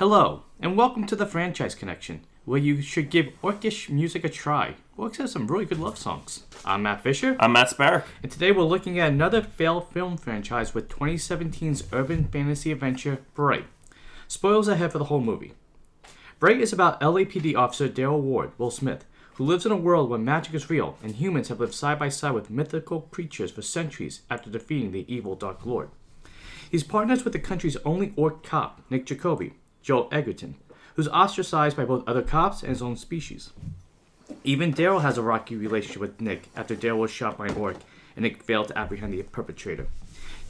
Hello, and welcome to the Franchise Connection, where you should give Orcish music a try. Orcs has some really good love songs. I'm Matt Fisher. I'm Matt Sparrow. And today we're looking at another failed film franchise with 2017's urban fantasy adventure, Bright. Spoilers ahead for the whole movie. Bright is about LAPD officer Daryl Ward, Will Smith, who lives in a world where magic is real and humans have lived side by side with mythical creatures for centuries after defeating the evil Dark Lord. He's partners with the country's only orc cop, Nick Jakoby, Joel Edgerton, who's ostracized by both other cops and his own species. Even Daryl has a rocky relationship with Nick after Daryl was shot by an orc and Nick failed to apprehend the perpetrator.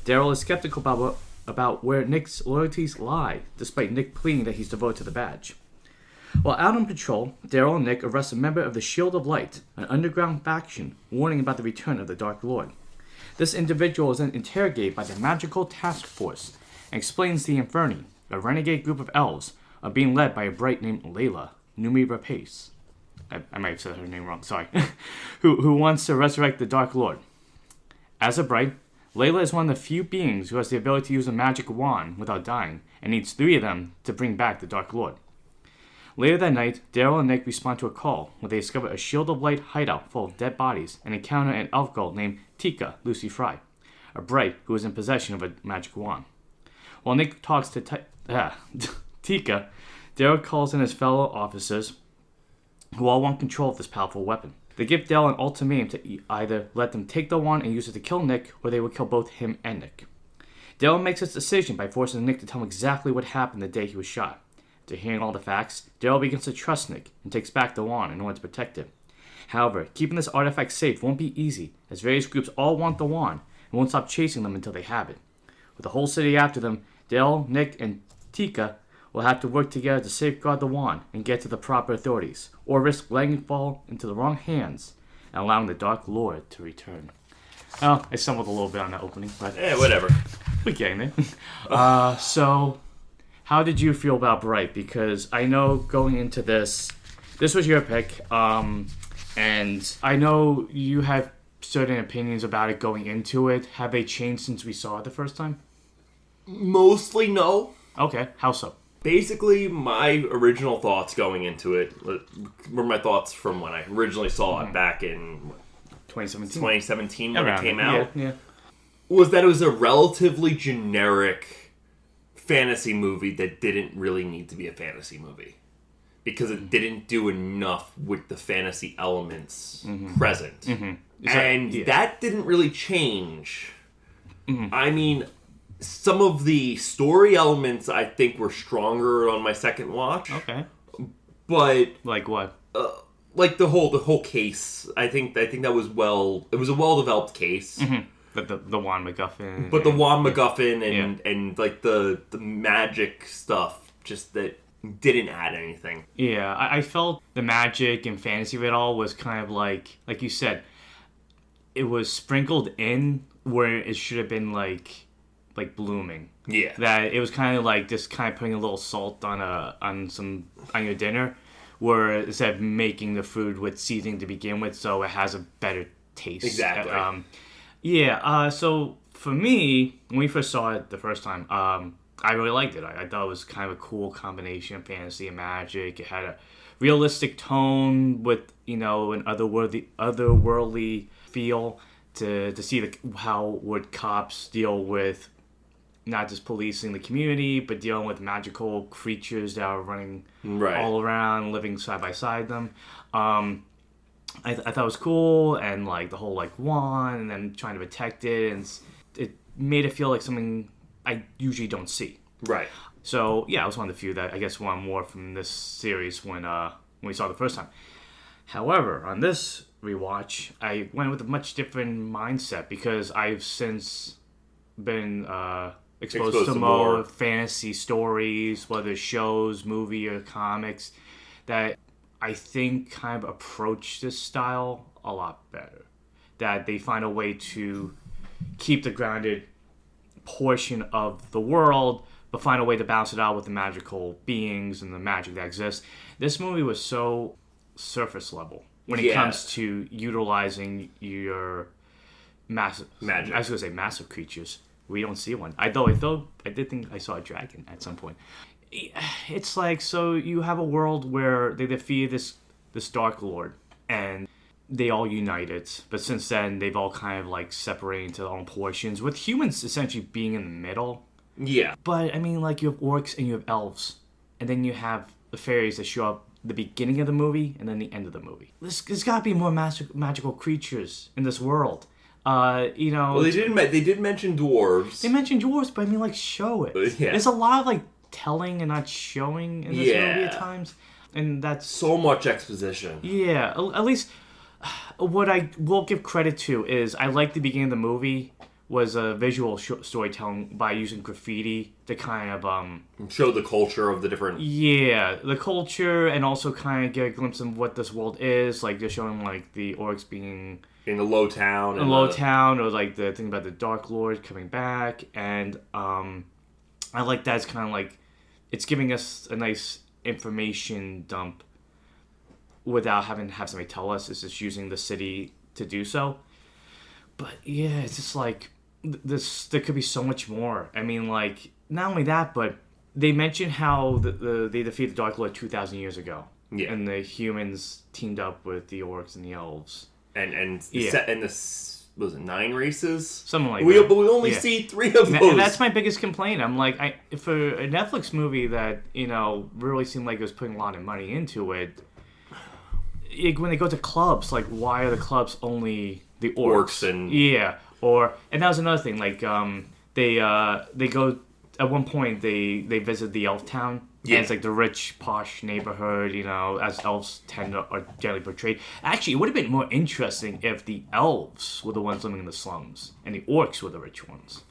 Daryl is skeptical about where Nick's loyalties lie, despite Nick pleading that he's devoted to the badge. While out on patrol, Daryl and Nick arrest a member of the Shield of Light, an underground faction warning about the return of the Dark Lord. This individual is then interrogated by the Magical Task Force and explains the Inferni, a renegade group of elves, are being led by a bright named Layla, Numi Rapace. I might have said her name wrong, sorry. who wants to resurrect the Dark Lord. As a bright, Layla is one of the few beings who has the ability to use a magic wand without dying, and needs 3 of them to bring back the Dark Lord. Later that night, Daryl and Nick respond to a call where they discover a Shield of Light hideout full of dead bodies and encounter an elf girl named Tikka, Lucy Fry, a bright who is in possession of a magic wand. While Nick talks to Tikka, Daryl calls in his fellow officers who all want control of this powerful weapon. They give Daryl an ultimatum to either let them take the wand and use it to kill Nick, or they will kill both him and Nick. Daryl makes his decision by forcing Nick to tell him exactly what happened the day he was shot. After hearing all the facts, Daryl begins to trust Nick and takes back the wand in order to protect it. However, keeping this artifact safe won't be easy, as various groups all want the wand and won't stop chasing them until they have it. With the whole city after them, Daryl, Nick, and Tikka will have to work together to safeguard the wand and get to the proper authorities, or risk letting it fall into the wrong hands and allowing the Dark Lord to return. Oh, I stumbled a little bit on that opening, but whatever. We're getting there. So, how did you feel about Bright? Because I know going into this was your pick, and I know you have certain opinions about it going into it. Have they changed since we saw it the first time? Mostly no. Okay, how so? Basically, my original thoughts going into it were my thoughts from when I originally saw it back in 2017 when it came out. Yeah. Was that it was a relatively generic fantasy movie that didn't really need to be a fantasy movie. Because it didn't do enough with the fantasy elements present. Mm-hmm. That didn't really change. Mm-hmm. I mean, some of the story elements I think were stronger on my second watch. Okay. But like what? Like the whole case. I think that was it was a well-developed case. Mm-hmm. But the Wand MacGuffin. But the Wand MacGuffin and like the magic stuff just that didn't add anything. Yeah, I felt the magic and fantasy of it all was kind of like you said, it was sprinkled in where it should have been like blooming. Yeah. That it was kind of like just kind of putting a little salt on your dinner, where instead of making the food with seasoning to begin with, so it has a better taste. Exactly. So for me, when we first saw it the first time, I really liked it. I thought it was kind of a cool combination of fantasy and magic. It had a realistic tone with, an otherworldly feel to see how would cops deal with not just policing the community, but dealing with magical creatures that are running all around, living side by side them. I thought it was cool, and like the whole wand, and then trying to protect it, and it made it feel like something I usually don't see. Right. So yeah, I was one of the few that I guess wanted more from this series when we saw it the first time. However, on this rewatch, I went with a much different mindset because I've since been exposed to more fantasy stories, whether shows, movie, or comics, that I think kind of approach this style a lot better. That they find a way to keep the grounded portion of the world, but find a way to balance it out with the magical beings and the magic that exists. This movie was so surface level when it comes to utilizing your massive magic. I was going to say massive creatures. We don't see one. I did think I saw a dragon at some point. It's like, so you have a world where they defeat this Dark Lord, and they all united. But since then, they've all kind of like separated into their own portions, with humans essentially being in the middle. Yeah. But I mean, like, you have orcs and you have elves, and then you have the fairies that show up the beginning of the movie and then the end of the movie. There's got to be more magical creatures in this world. Well, they did mention dwarves. They mentioned dwarves, but I mean, like, show it. Yeah. There's a lot of like telling and not showing in this movie at times, and that's so much exposition. Yeah, at least what I will give credit to is I like the beginning of the movie was a visual storytelling by using graffiti to kind of show the culture of the different the culture, and also kind of get a glimpse of what this world is. Like, they're showing like the orcs being in the low town, or like the thing about the Dark Lord coming back, and I like that. It's kind of like it's giving us a nice information dump without having to have somebody tell us. It's just using the city to do so. But yeah, it's just like there could be so much more. I mean, like, not only that, but they mentioned how they defeated the Dark Lord 2,000 years ago. Yeah. And the humans teamed up with the orcs and the elves. And was it 9 races? Something like that. But we only see 3 of those. And that's my biggest complaint. I'm like, for a Netflix movie that, really seemed like it was putting a lot of money into it, when they go to clubs, like, why are the clubs only the orcs? And that was another thing. Like, they go at one point they visit the elf town. Yeah. And it's like the rich, posh neighborhood, as elves are generally portrayed. Actually, it would have been more interesting if the elves were the ones living in the slums and the orcs were the rich ones.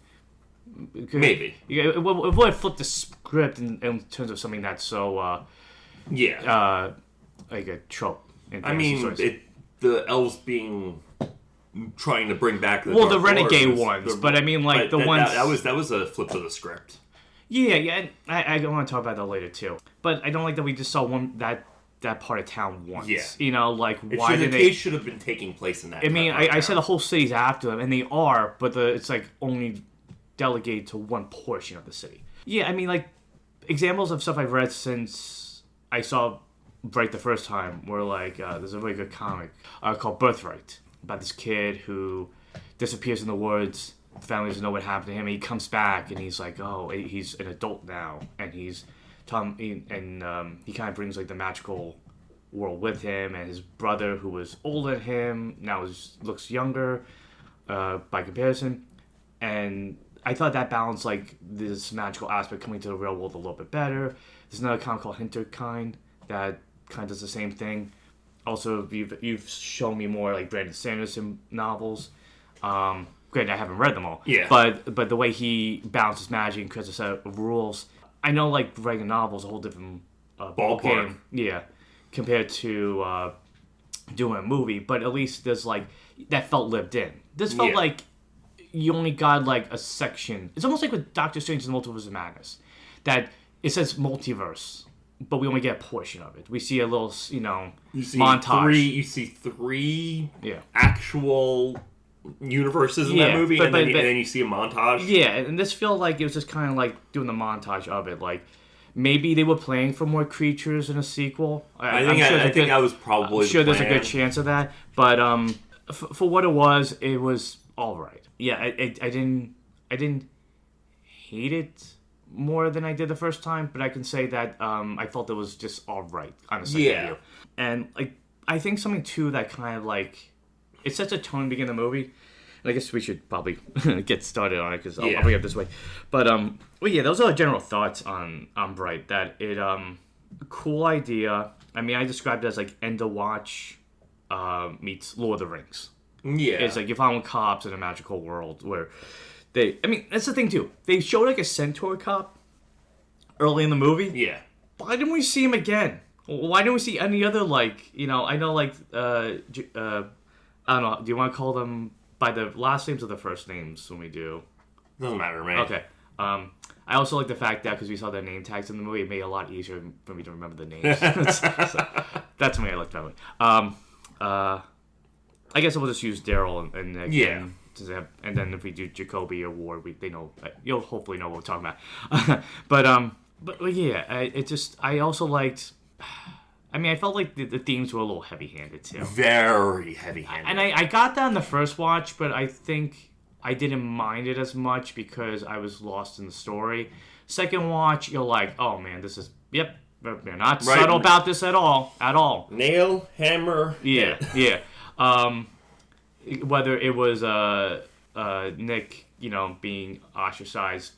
Maybe. It would have flipped the script in terms of something that's so like a trope. I mean, the elves trying to bring back the renegade ones, but I mean, like, the ones that was a flip of the script. Yeah, and I want to talk about that later too. But I don't like that we just saw that part of town once. Yeah. Like, why did they should have been taking place in that. I mean, I said the whole city's after them, and they are, but it's like only delegated to one portion of the city. Yeah, I mean, like, examples of stuff I've read since I saw Bright the first time were like, there's a really good comic called Birthright about this kid who disappears in the woods. Family doesn't know what happened to him. He comes back and he's like, oh, he's an adult now, and he kind of brings like the magical world with him, and his brother, who was older than him, now looks younger by comparison. And I thought that balanced like this magical aspect coming to the real world a little bit better. There's another comic called Hinterkind that kind of does the same thing. Also, you've shown me more like Brandon Sanderson novels. Granted, I haven't read them all. Yeah. But the way he balances magic and creates a set of rules, I know, like, writing a novel is a whole different ballgame. Yeah, compared to doing a movie. But at least there's like that felt lived in. This felt like you only got like a section. It's almost like with Doctor Strange's Multiverse of Madness, that it says multiverse, but we only get a portion of it. We see a little, montage. You see three actual universes in that movie, and then you see a montage. Yeah, and this felt like it was just kind of like doing the montage of it. Like, maybe they were playing for more creatures in a sequel. I think I was probably. I'm sure there's a good chance of that, but for what it was all right. Yeah, I didn't hate it more than I did the first time, but I can say that I felt it was just all right on the second view. And like, I think something too that kind of like, it sets a tone to begin the movie. And I guess we should probably get started on it because I'll bring it this way. But those are the general thoughts on Bright. That it cool idea. I mean, I described it as like End of Watch meets Lord of the Rings. Yeah, it's like you're following cops in a magical world where they. I mean, that's the thing too. They showed like a centaur cop early in the movie. Yeah. Why didn't we see him again? Why didn't we see any other like I know like I don't know. Do you want to call them by the last names or the first names when we do? Doesn't matter to me. Okay. I also like the fact that because we saw their name tags in the movie, it made it a lot easier for me to remember the names. So, that's something I liked about it. I guess we'll just use Daryl and Nick. Yeah. And then if we do Jakoby or Ward, they know. You'll hopefully know what we're talking about. But But yeah, I also liked. I mean, I felt like the themes were a little heavy-handed too. Very heavy-handed. And I got that on the first watch, but I think I didn't mind it as much because I was lost in the story. Second watch, you're like, oh man, this is they're not subtle about this at all. Nail, hammer. Yeah. Whether it was Nick, being ostracized,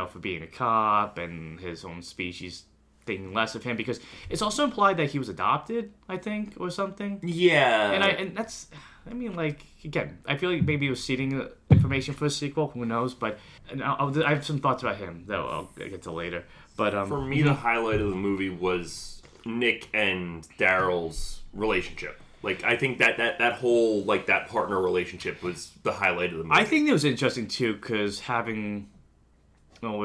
for being a cop, and his own species thinking less of him, because it's also implied that he was adopted, I think, or something. Yeah. And that's, again, I feel like maybe he was seeding information for a sequel. Who knows? But I have some thoughts about him that I'll get to later. But for me, the highlight of the movie was Nick and Daryl's relationship. Like, I think that whole, that partner relationship was the highlight of the movie. I think it was interesting, too, because having, by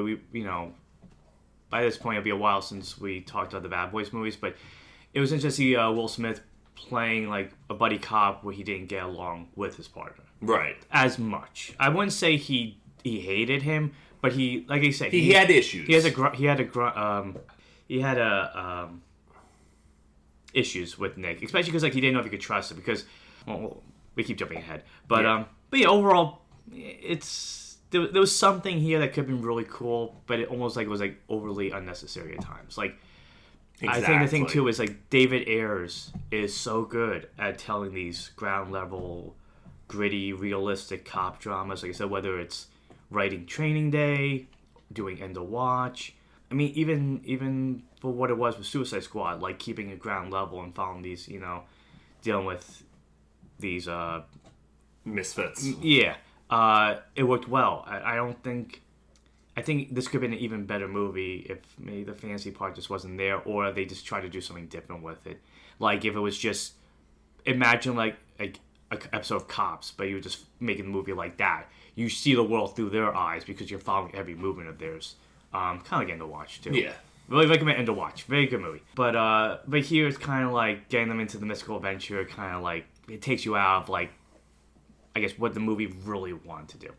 this point, it'll be a while since we talked about the Bad Boys movies, but it was interesting to see Will Smith playing, a buddy cop where he didn't get along with his partner. Right. As much. I wouldn't say he hated him, but he, like I said... He had issues. He had issues with Nick, especially because he didn't know if he could trust him, because we keep jumping ahead, but overall there was something here that could have been really cool, but it almost was overly unnecessary at times. Exactly. I think the thing too is David Ayer is so good at telling these ground level, gritty, realistic cop dramas. Like I said, whether it's writing Training Day, doing End of Watch. I mean, even for what it was with Suicide Squad, keeping it ground level and following these, dealing with these misfits. Yeah, it worked well. I think this could have been an even better movie if maybe the fantasy part just wasn't there, or they just tried to do something different with it. If it was just, imagine an episode of Cops, but you're just making the movie like that. You see the world through their eyes because you're following every movement of theirs. Kind of like End of Watch too. Yeah. Really recommend End of Watch. Very good movie. But here it's kind of getting them into the mystical adventure. Kind of it takes you out of I guess what the movie really wanted to do.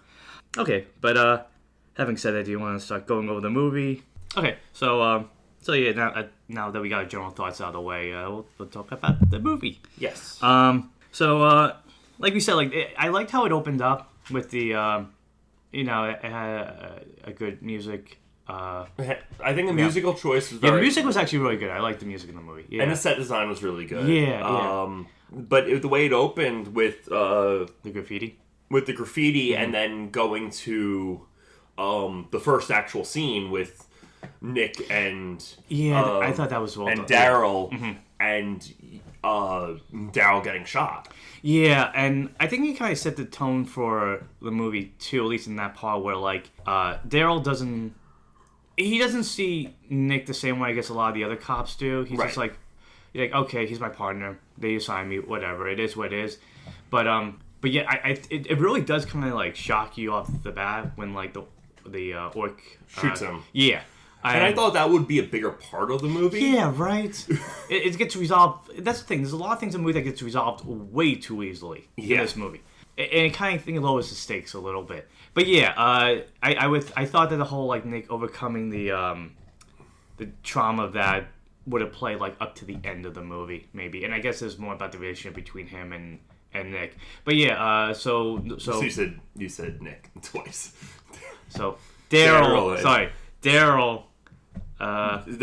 Okay, but having said that, do you want to start going over the movie? Okay, so yeah, now that we got our general thoughts out of the way, we'll talk about the movie. Yes. So like we said, I liked how it opened up with the it had a good music. I think the musical choice was very... Yeah, the music was actually really good. I liked the music in the movie. Yeah. And the set design was really good. Yeah. But the way it opened with... the graffiti? With the graffiti, and then going to the first actual scene with Nick and... Yeah, I thought that was well and done. Daryl, and Daryl getting shot. Yeah, and I think he kind of set the tone for the movie, too, at least in that part where, Daryl doesn't... He doesn't see Nick the same way I guess a lot of the other cops do. He's just he's okay, he's my partner. They assign me, whatever. It is what it is. But yeah, it really does kind of shock you off the bat when the orc shoots him. Yeah. And I thought that would be a bigger part of the movie. Yeah, right. it gets resolved. That's the thing. There's a lot of things in the movie that gets resolved way too easily in this movie. And it kind of lowers the stakes a little bit. But yeah, I thought that the whole Nick overcoming the trauma of that would have played up to the end of the movie maybe, and I guess there's more about the relationship between him and Nick. But yeah, so you said Nick twice. So Daryl, the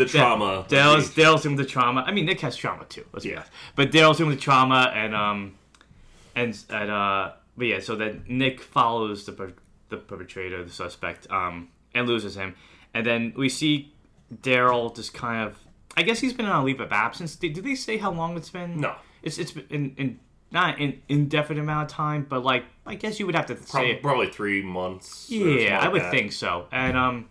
trauma. Daryl's dealing with the trauma. I mean, Nick has trauma too. Let's be honest. But Daryl's dealing with trauma, but yeah, so then Nick follows the perpetrator, the suspect, and loses him, and then we see Daryl just kind of. I guess he's been on a leave of absence. Did they say how long it's been? No, it's been not an indefinite amount of time, but I guess you would have to say probably 3 months. Yeah, I would think so, and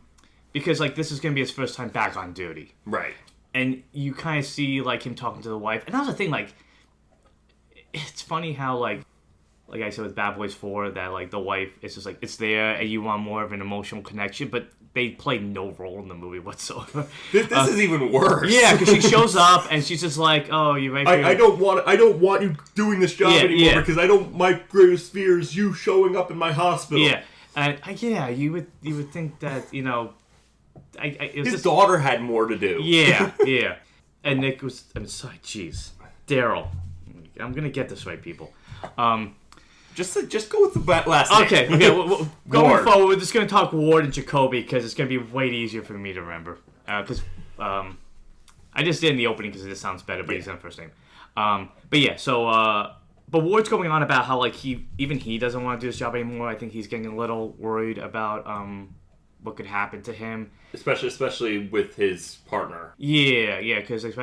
because this is gonna be his first time back on duty, right? And you kind of see him talking to the wife, and that was the thing. It's funny how like I said with Bad Boys 4, that the wife is just it's there and you want more of an emotional connection, but they play no role in the movie whatsoever. This is even worse. Yeah, because she shows up and she's just oh, you ready? I don't want you doing this job anymore because my greatest fear is you showing up in my hospital. Yeah, and you would think that His daughter had more to do. Yeah. And Nick was... I'm sorry, jeez. Daryl. I'm going to get this right, people. Just go with the last name. Okay. Going forward, we're just going to talk Ward and Jakoby because it's going to be way easier for me to remember. Because I just did in the opening because it just sounds better, but he's on first name. But yeah, so... But Ward's going on about how, like, he doesn't want to do his job anymore. I think he's getting a little worried about what could happen to him. Especially with his partner. Yeah, because it's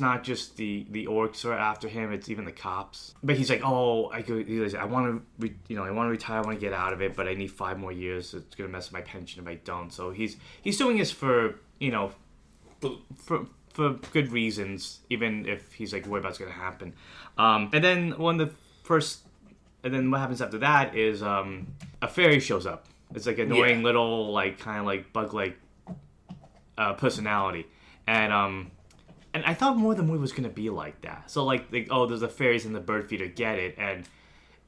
not just the orcs are after him; it's even the cops. But he's like, "Oh, I want to, I want to retire. I want to get out of it, but I need 5 more years. It's gonna mess up my pension if I don't." So he's doing this for for good reasons, even if he's like worried about what's gonna happen. And then and then what happens after that is a fairy shows up. It's like annoying little like kind of like bug like personality, and I thought more of the movie was gonna be like that. So like there's the fairies and the bird feeder get it, and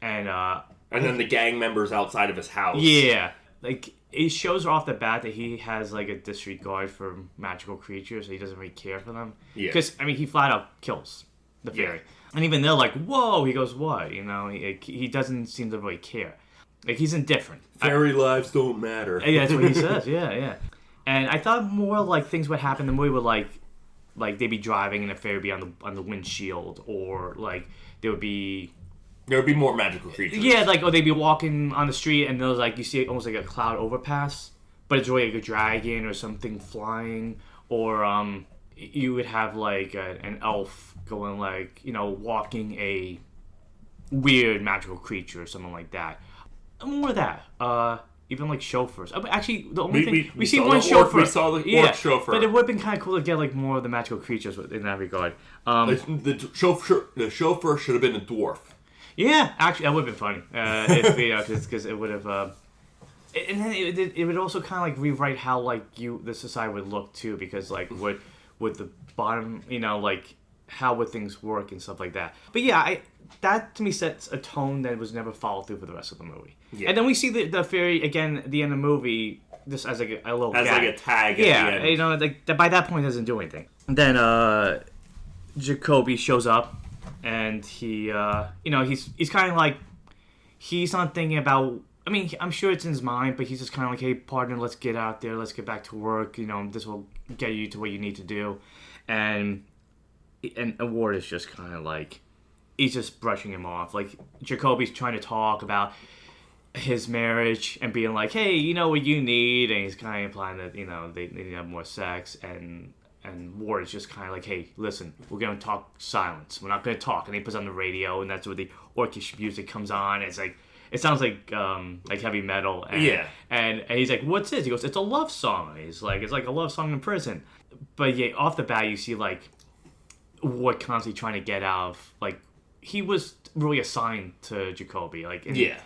then the gang members outside of his house. Yeah, like it shows off the bat that he has like a disregard for magical creatures. So he doesn't really care for them. Yeah, because he flat out kills the fairy, and even they're like, "Whoa!" He goes, "What?" He doesn't seem to really care. Like he's indifferent. Fairy lives don't matter. Yeah, that's what he says. Yeah. And I thought more like things would happen in the movie would like they'd be driving and a fairy would be on the windshield, or like there would be more magical creatures. Yeah, or they'd be walking on the street and there's like you see almost like a cloud overpass, but it's really like a dragon or something flying, or you would have like an elf going walking a weird magical creature or something like that. More of that. Even like chauffeurs. Actually, the only thing we see one chauffeur. We saw the orc chauffeur. But it would have been kind of cool to get like more of the magical creatures in that regard. The chauffeur should have been a dwarf. Yeah, actually, that would have been funny. Because it would have. And then it would also kind of like rewrite how like the society would look too, because like with the bottom, how would things work and stuff like that. But yeah, that to me sets a tone that was never followed through for the rest of the movie. Yeah. And then we see the fairy again at the end of the movie, just as like a little as gag. like a tag. At the end. Like by that point it doesn't do anything. And then Jakoby shows up, and he he's kind of like he's not thinking about. I'm sure it's in his mind, but he's just kind of like, hey, partner, let's get out there, let's get back to work. This will get you to what you need to do, and Ward is just kind of like. He's just brushing him off. Like, Jakoby's trying to talk about his marriage and being like, hey, you know what you need? And he's kind of implying that, they need to have more sex. And Ward is just kind of like, hey, listen, we're going to talk silence. We're not going to talk. And he puts on the radio, and that's where the orchestra music comes on. It's like, it sounds like heavy metal. And, And he's like, what's this? He goes, it's a love song. He's like, it's like a love song in prison. But yeah, off the bat, you see, like, Ward constantly trying to get out of, like, he was really assigned to Jakoby. Again,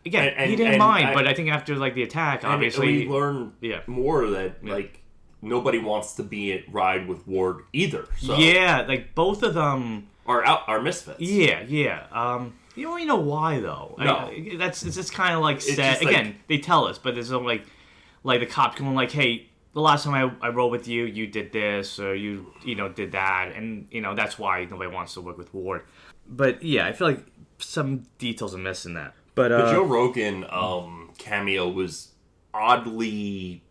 he didn't mind, but I think after like the attack, obviously we learn more that like nobody wants to ride with Ward either. So. Yeah, like both of them are misfits. Yeah. You don't really know why though. No, it's just kind of like said again. They tell us, but there's no like the cops going like, hey. The last time I rode with you, you did this, or you did that, and that's why nobody wants to work with Ward. But yeah, I feel like some details are missing that. But the Joe Rogan cameo was oddly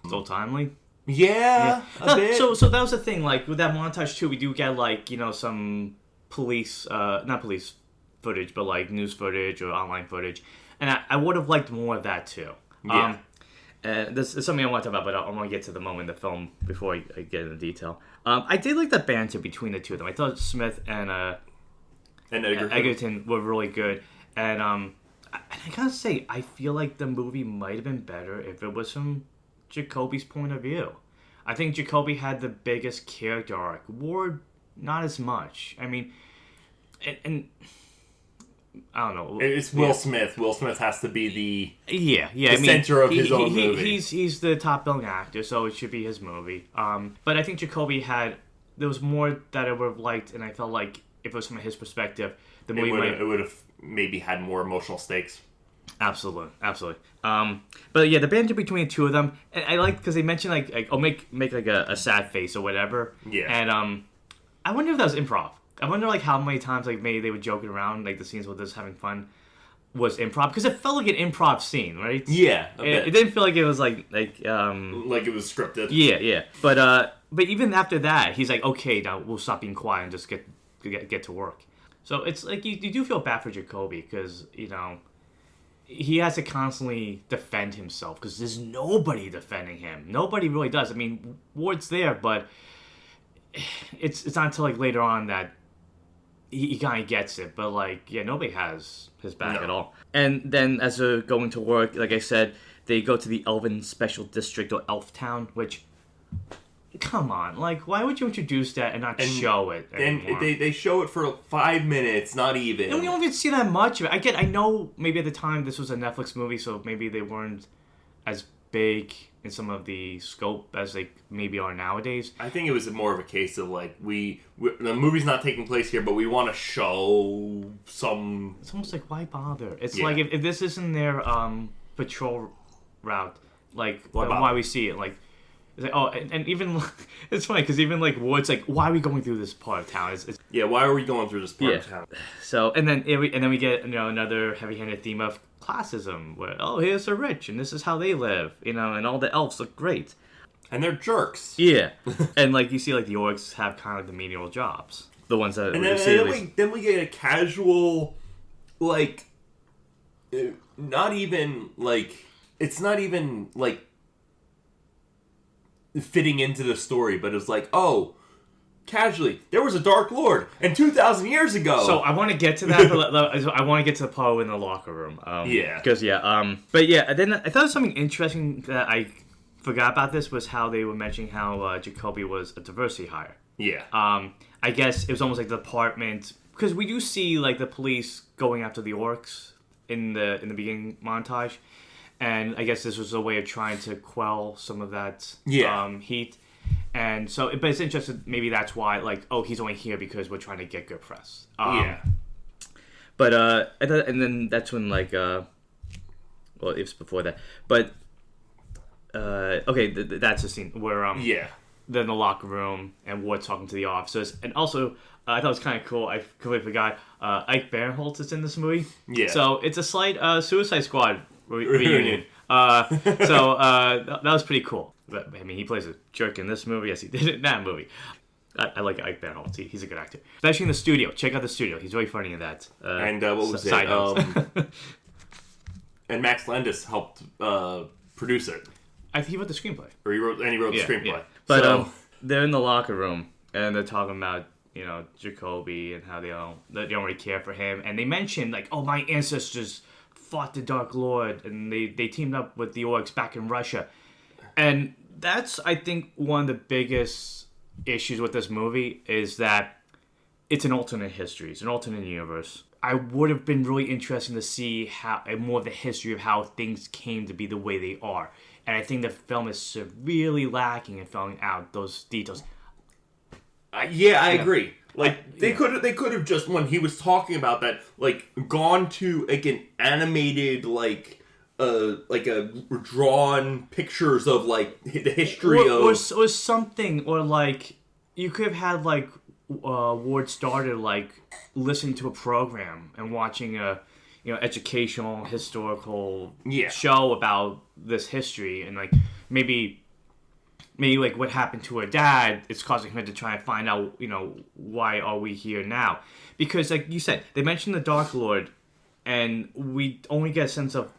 so timely. Yeah. A bit. So that was the thing. Like with that montage too, we do get like some police, not police footage, but like news footage or online footage, and I would have liked more of that too. Yeah. This is something I want to talk about, but I want to get to the moment in the film before I get into detail. I did like the banter between the two of them. I thought Smith and Edgerton were really good. And I gotta say, I feel like the movie might have been better if it was from Jakoby's point of view. I think Jakoby had the biggest character arc. Ward, not as much. And I don't know. It's Will Smith. Will Smith has to be the the center of his own movie. He's the top billing actor, so it should be his movie. But I think Jakoby there was more that I would have liked, and I felt like if it was from his perspective, the movie it would have maybe had more emotional stakes. Absolutely, absolutely. But yeah, the banter between the two of them, and I like because they mentioned like oh make like a sad face or whatever. Yeah. And I wonder if that was improv. I wonder like how many times like maybe they were joking around like the scenes with us having fun was improv because it felt like an improv scene, right? Yeah. It didn't feel like it was like it was scripted. Yeah, yeah. But even after that, he's like, okay, now we'll stop being quiet and just get to work. So it's like you do feel bad for Jakoby because he has to constantly defend himself because there's nobody defending him. Nobody really does. I mean, Ward's there, but it's not until like later on that he kind of gets it. But like, yeah, nobody has his back at all. And then as they're going to work, like I said, they go to the Elven Special District or Elf Town, which, come on, like, why would you introduce that and not show it anymore? And they show it for 5 minutes, not even. And we don't even see that much of it. I know maybe at the time this was a Netflix movie, so maybe they weren't as big in some of the scope as they maybe are nowadays. I think it was more of a case of like the movie's not taking place here, but we want to show some. It's almost like why bother? It's like if this isn't their patrol route, like why we see it like. It's like, oh, and even it's funny because even like Ward's like, why are we going through this part of town? Yeah, why are we going through this part of town? So and then we get another heavy-handed theme of classism where here's the rich and this is how they live, and all the elves look great, and they're jerks. Yeah, and like you see like the orcs have kind of the menial jobs, the ones that and then we get a casual like not even like it's not even like fitting into the story, but it's like, casually, there was a Dark Lord, and 2,000 years ago. So I want to get to that, but I want to get to the part in the locker room. Because but yeah, then I thought something interesting that I forgot about this was how they were mentioning how Jakoby was a diversity hire. Yeah. I guess it was almost like the department because we do see like the police going after the orcs in the beginning montage. And I guess this was a way of trying to quell some of that heat. And so, but it's interesting, maybe that's why, like, he's only here because we're trying to get good press. But, and then that's when, like, well, it was before that. But, okay, that's the scene where, they're in the locker room and Ward's talking to the officers. And also, I thought it was kind of cool, I completely forgot, Ike Barinholtz is in this movie. Yeah. So, it's a slight Suicide Squad reunion. So that was pretty cool. But, I mean, he plays a jerk in this movie as he did in that movie. I like Ike Barinholtz. He's a good actor. Especially in the studio. Check out the studio. He's really funny in that. And what was it? And Max Landis helped produce it. I think he wrote the screenplay. Or he wrote the screenplay. Yeah. But they're in the locker room and they're talking about Jakoby and how they don't really care for him. And they mentioned like, my ancestors fought the Dark Lord and they teamed up with the orcs back in Russia. And that's, I think, one of the biggest issues with this movie is that it's an alternate history. It's an alternate universe. I would have been really interesting to see how more of the history of how things came to be the way they are. And I think the film is severely lacking in filling out those details. I agree. Like they could have just when he was talking about that, like gone to like an animated like a drawn pictures of like the history or something, or like you could have had like Ward started like listening to a program and watching a educational historical show about this history, and like maybe like what happened to her dad is causing him to try and find out, why are we here now? Because like you said, they mentioned the Dark Lord, and we only get a sense of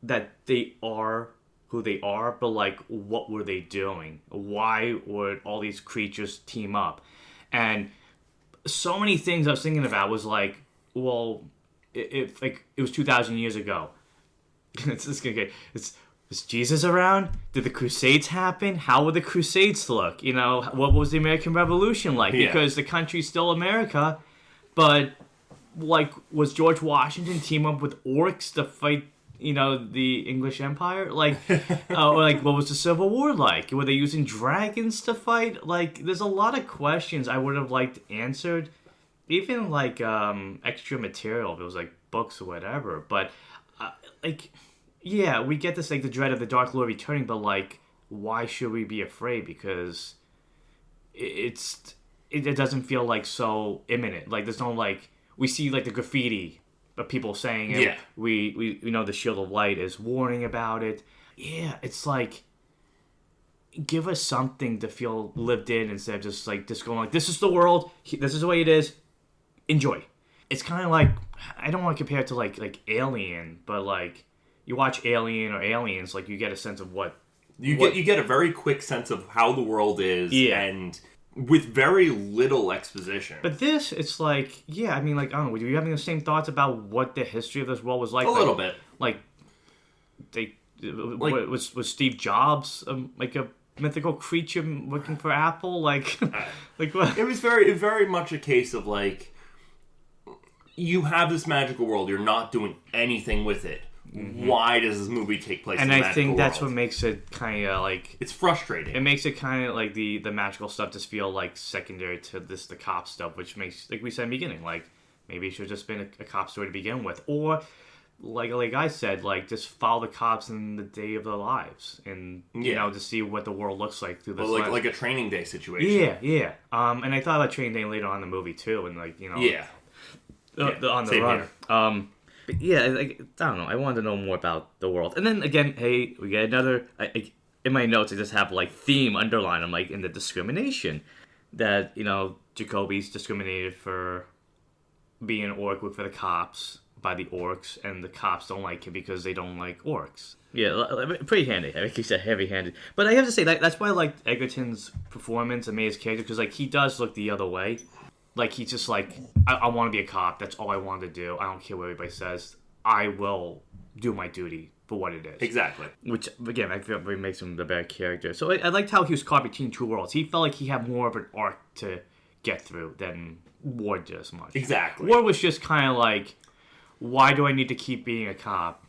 that they are who they are, but like what were they doing? Why would all these creatures team up? And so many things I was thinking about was like, well, if like it was 2,000 years ago, was Jesus around? Did the Crusades happen? How would the Crusades look? What was the American Revolution like? Yeah. Because the country's still America, but like, was George Washington team up with orcs to fight, the English Empire? Like, or like, what was the Civil War like? Were they using dragons to fight? Like, there's a lot of questions I would have liked answered, even like extra material if it was like books or whatever. But like, yeah, we get this, like, the dread of the Dark Lord returning, but, like, why should we be afraid? Because it doesn't feel, like, so imminent. Like, there's no, like, we see, like, the graffiti of people saying it. Yeah. We know the Shield of Light is warning about it. Yeah, it's like, give us something to feel lived in instead of just, like, just going, like, this is the world, this is the way it is, enjoy. It's kind of like, I don't want to compare it to, like Alien, but, like, you watch Alien or Aliens, like, you get a sense of what... You get a very quick sense of how the world is, and with very little exposition. But this, it's like, yeah, I mean, like, I don't know, were you having the same thoughts about what the history of this world was like? A little bit. Like, was Steve Jobs, like, a mythical creature working for Apple? Like, like what? It was very much a case of, like, you have this magical world, you're not doing anything with it. Mm-hmm. Why does this movie take place in the magical world? And I think that's what makes it kind of, like... It's frustrating. It makes it kind of, like, the magical stuff just feel, like, secondary to the cop stuff, which makes, like we said in the beginning, like, maybe it should have just been a cop story to begin with. Or, like I said, like, just follow the cops in the day of their lives. And, you know, to see what the world looks like through this lens. Like a Training Day situation. Yeah. And I thought about Training Day later on in the movie, too, and, like, you know... Yeah. On the run. But yeah, like, I don't know. I wanted to know more about the world. And then, again, hey, we get another... in my notes, I just have, like, theme underlined. I'm, like, in the discrimination. That, you know, Jakoby's discriminated for being an orc for the cops by the orcs. And the cops don't like him because they don't like orcs. Yeah, pretty handy. I think he said heavy-handed. But I have to say, that's why I liked Edgerton's performance and made his character. Because, like, he does look the other way. Like, he's just like, I want to be a cop. That's all I want to do. I don't care what everybody says. I will do my duty for what it is. Exactly. Which, again, I feel really makes him the better character. So I liked how he was caught between two worlds. He felt like he had more of an arc to get through than Ward did as much. Exactly. Ward was just kind of like, why do I need to keep being a cop?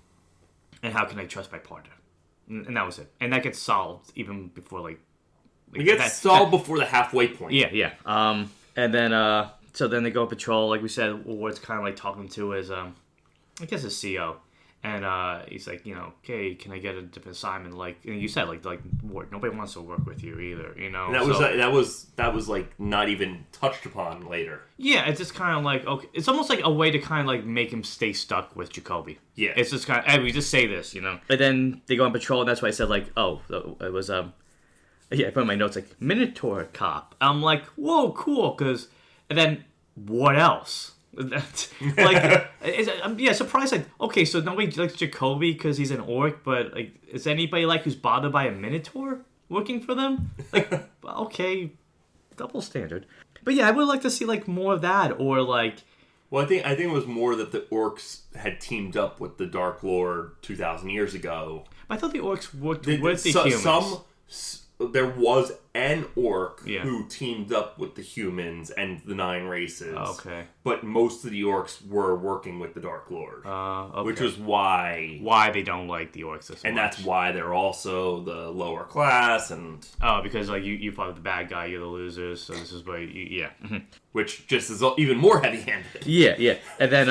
And how can I trust my partner? And that was it. And that gets solved even before, like it gets solved before the halfway point. Yeah. And then, so then they go patrol. Like we said, Ward's kind of like talking to his, I guess his CO. And he's like, you know, okay, can I get a different assignment? Like, and you said, like Ward, nobody wants to work with you either, you know. And that was like not even touched upon later. Yeah, it's just kind of like, okay, it's almost like a way to kind of like make him stay stuck with Jakoby. Yeah, it's just kind of, hey, we just say this, you know. But then they go on patrol, and that's why I said, like, oh, it was yeah, I put in my notes, like, Minotaur cop. I'm like, whoa, cool, because... And then, what else? Like, I'm surprised, like, okay, so nobody likes Jakoby because he's an orc, but, like, is anybody, like, who's bothered by a Minotaur working for them? Like, okay, double standard. But, yeah, I would like to see, like, more of that, or, like... Well, I think it was more that the orcs had teamed up with the Dark Lord 2,000 years ago. But I thought the orcs worked with the humans. There was an orc who teamed up with the humans and the 9 races. Okay. But most of the orcs were working with the Dark Lord. Okay. Which was why they don't like the orcs as much. And that's why they're also the lower class and... Oh, because like you fought the bad guy, you're the losers, so this is why yeah. Which just is even more heavy-handed. Yeah. And then,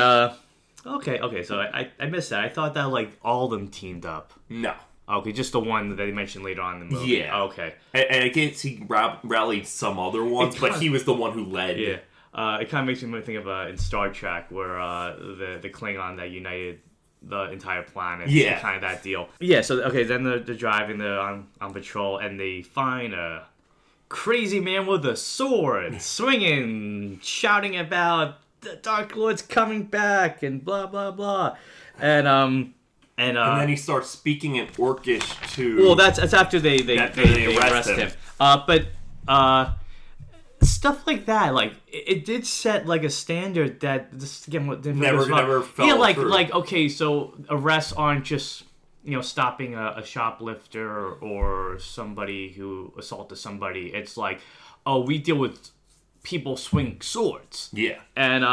okay, so I missed that. I thought that like all of them teamed up. No. Okay, just the one that they mentioned later on in the movie. Yeah. Okay. And I guess he rallied some other ones, but he was the one who led. Yeah. It kind of makes me think of in Star Trek, where the Klingon that united the entire planet. Yeah. Kind of that deal. Yeah, so, okay, then they're driving, they're on patrol, and they find a crazy man with a sword, swinging, shouting about the Dark Lord's coming back, and blah, blah, blah. And then he starts speaking in Orcish to... Well, that's after they arrest him. But stuff like that, like it did set like a standard that this again never fell through. Like okay, so arrests aren't just stopping a shoplifter or somebody who assaulted somebody. It's like, oh, we deal with people swinging swords. Yeah, and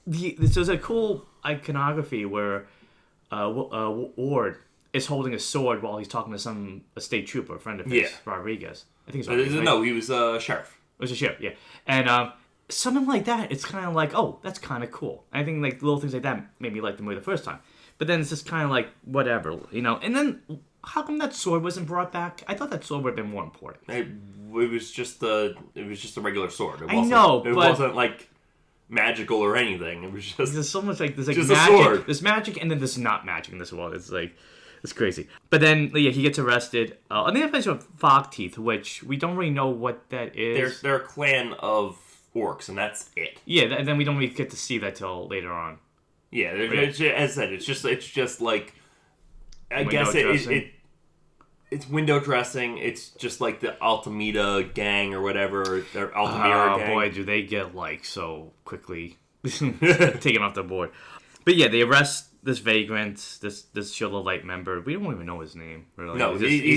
there's a cool iconography where. Ward is holding a sword while he's talking to a state trooper, a friend of his, Rodriguez. I think it's Rodriguez. No, he was a sheriff. It was a sheriff, yeah. And something like that, it's kind of like, oh, that's kind of cool. I think like little things like that made me like the movie the first time. But then it's just kind of like, whatever, And then, how come that sword wasn't brought back? I thought that sword would have been more important. It was just a regular sword. It but... wasn't, like, magical or anything. It was just... There's so much, like, there's, like, just magic. A sword. There's magic, and then there's not magic in this world. It's, like... It's crazy. But then, yeah, he gets arrested. And they have a bunch of fog teeth, which we don't really know what that is. They're a clan of orcs, and that's it. Yeah, and then we don't really get to see that till later on. Yeah, as I said, it's just like... I guess it's window dressing. It's just like the Altamira gang or whatever. Their Altamira gang. Oh, boy, do they get, like, so quickly taken off the board. But, yeah, they arrest... this vagrant, this Shield of Light member, we don't even know his name, really. No, he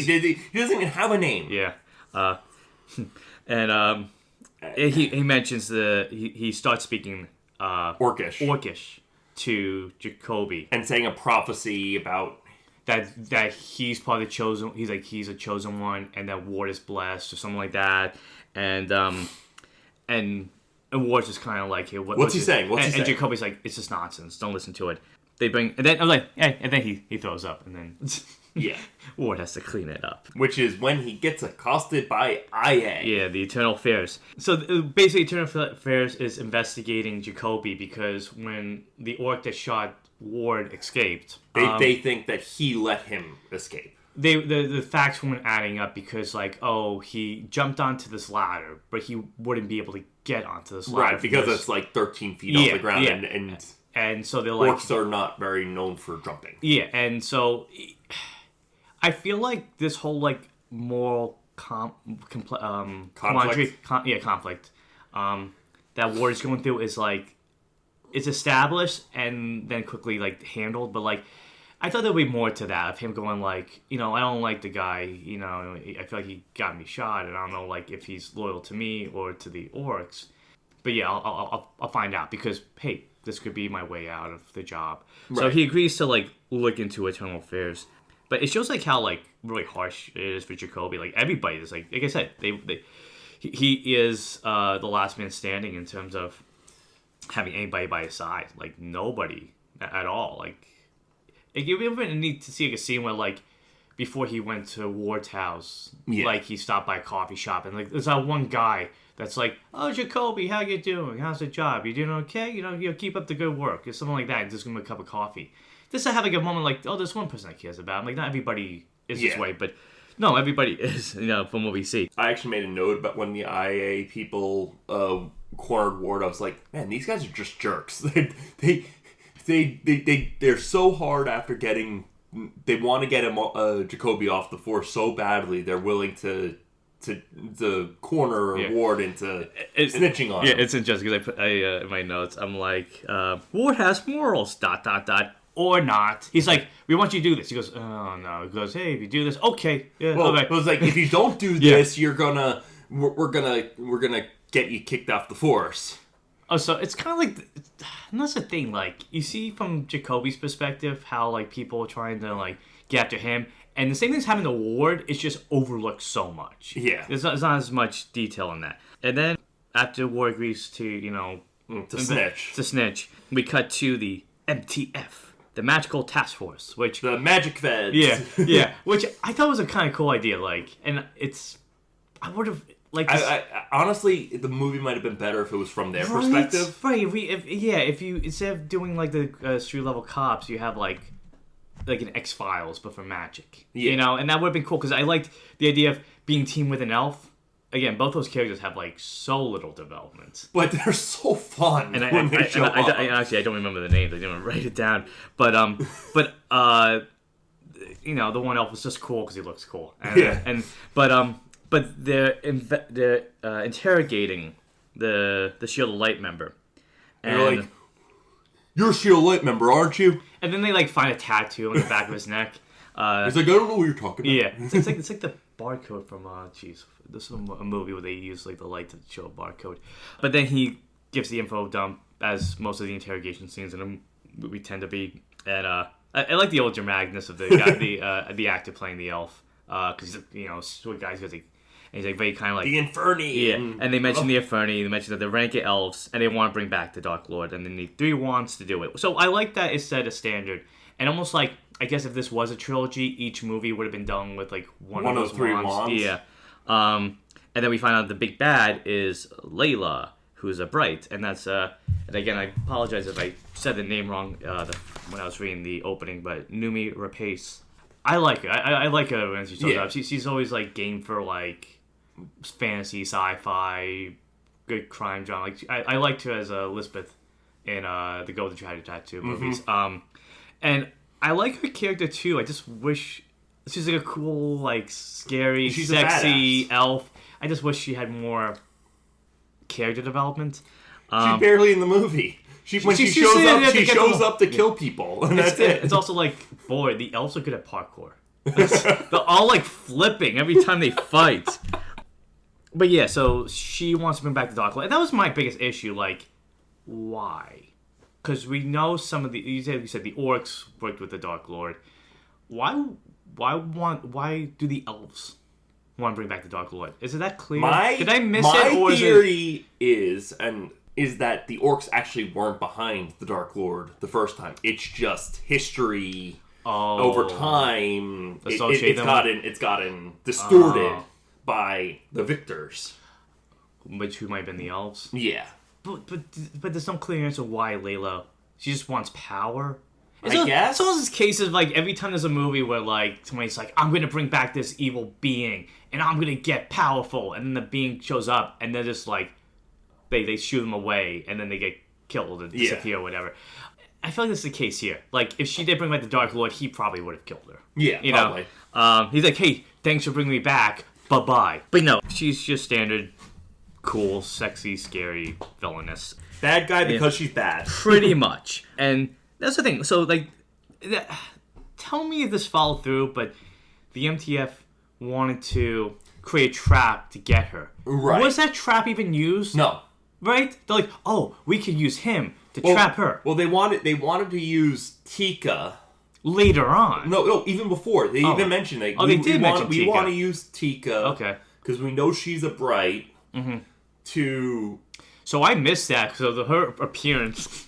doesn't even have a name. Yeah. And he mentions he starts speaking Orcish to Jakoby. And saying a prophecy about... That he's part of the chosen, he's a chosen one, and that Ward is blessed, or something like that. And Ward's just kind of like, hey, what's he saying? And Jakoby's like, it's just nonsense, don't listen to it. They bring, and then I'm like, hey, and then he throws up, and then yeah, Ward has to clean it up. Which is when he gets accosted by Ayer. Yeah, the Eternal Affairs. So basically, Eternal Affairs is investigating Jakoby because when the orc that shot Ward escaped, they think that he let him escape. The facts weren't adding up because, like, he jumped onto this ladder, but he wouldn't be able to get onto this ladder. Right, because it's like 13 feet off the ground, yeah. And so they're like... Orcs are not very known for jumping. Yeah, and so... I feel like this whole, like, moral conflict that Ward is going through is, like... It's established and then quickly, like, handled, but, like... I thought there would be more to that, of him going, like, I don't like the guy, I feel like he got me shot, and I don't know, like, if he's loyal to me or to the orcs. But yeah, I'll find out, because, hey... this could be my way out of the job. Right. So he agrees to, like, look into Eternal Affairs. But it shows, like, how, like, really harsh it is for Jakoby. Like, everybody is, like I said, he is the last man standing in terms of having anybody by his side. Like, nobody at all. Like, you ever need to see, like, a scene where, like, before he went to Ward's house, like, he stopped by a coffee shop, and, like, there's that one guy that's like, oh, Jakoby, how you doing? How's the job? You doing okay? Keep up the good work. Or something like that. Just give him a cup of coffee. Just to have, like, a moment like, oh, there's one person that cares about him. Like, not everybody is this way, but no, everybody is, from what we see. I actually made a note about when the IA people cornered Ward. I was like, man, these guys are just jerks. They're so hard after getting... They want to get him Jakoby off the force so badly, they're willing to corner Ward into snitching on him. Yeah, it's interesting because I put in my notes, I'm like, Ward has morals, ... or not. He's like, we want you to do this. He goes, oh no. He goes, hey, if you do this, okay. Yeah, well, okay. It was like, if you don't do this, we're gonna get you kicked off the force. Oh, so it's kind of like, and that's the thing, like, you see from Jakoby's perspective how, like, people are trying to, like, get after him, and the same thing's happening to Ward, it's just overlooked so much. Yeah. There's not as much detail in that. And then, after Ward agrees to, snitch, we cut to the MTF, the Magical Task Force, which... The Magic Feds. Yeah, which I thought was a kind of cool idea, like, and it's... I would have... Like, I honestly, the movie might have been better if it was from their perspective. Right. If you instead of doing like the street level cops, you have like an X-Files but for magic. Yeah. And that would have been cool because I liked the idea of being teamed with an elf. Again, both those characters have like so little development, but they're so fun. And I don't remember the names. I didn't write it down. But the one elf was just cool because he looks cool. But they're interrogating the Shield of Light member. And you're like, you're a Shield of Light member, aren't you? And then they like find a tattoo on the back of his neck. He's like, I don't know what you're talking about. Yeah, it's like the barcode from this is a movie where they use like the light to show a barcode. But then he gives the info dump, as most of the interrogation scenes in a movie tend to be. And I like the old dramaticness of the guy, the actor playing the elf, because sweet guys who's like. And he's like very kind of like the Inferni. Yeah, and they mention the Inferni. They mention that they're renegade elves, and they want to bring back the Dark Lord, and they need 3 wands to do it. So I like that it set a standard, And almost like, I guess if this was a trilogy, each movie would have been done with like one of those three wands. wands. Yeah. And then we find out the big bad is Layla, who's a Bright. And that's, and again, I apologize if I said the name wrong when I was reading the opening, but Numi Rapace. I like her. I like her when she shows up. She's always like game for like fantasy, sci-fi, good crime drama. Like I liked her as Elizabeth in the Go to Try to Tattoo movies. And I like her character too. I just wish she's like a cool, like scary, sexy elf. I just wish she had more character development. She's barely in the movie. When she shows up to kill people, and that's it. It's also like, boy, the elves are good at parkour. They're all like flipping every time they fight. But yeah, so she wants to bring back the Dark Lord. And that was my biggest issue. Like, why? Because we know some of the... You said the orcs worked with the Dark Lord. Why do the elves want to bring back the Dark Lord? Is it that clear? Did I miss it? My theory is that the orcs actually weren't behind the Dark Lord the first time. It's just history over time. It's gotten distorted by the victors. Who might have been the elves? Yeah. But there's no clear answer why Layla. She just wants power. I guess. It's one of those cases like every time there's a movie where like somebody's like, I'm gonna bring back this evil being and I'm gonna get powerful, and then the being shows up and they're just like they shoot them away and then they get killed and disappear or whatever. I feel like this is the case here. Like if she did bring back the Dark Lord, he probably would have killed her. Yeah, probably. He's like, hey, thanks for bringing me back. Bye-bye. But no, she's just standard cool, sexy, scary, villainous. Bad guy because she's bad. Pretty much. And that's the thing. So, like, tell me if this followed through, but the MTF wanted to create a trap to get her. Right. Was that trap even used? No. Right? They're like, oh, we could use him to trap her. Well, they wanted to use Tikka. Later on. No, even before. They even mentioned it. They did mention Tikka. We want to use Tikka. Okay. Because we know she's a Bright. To... So I missed that, so her appearance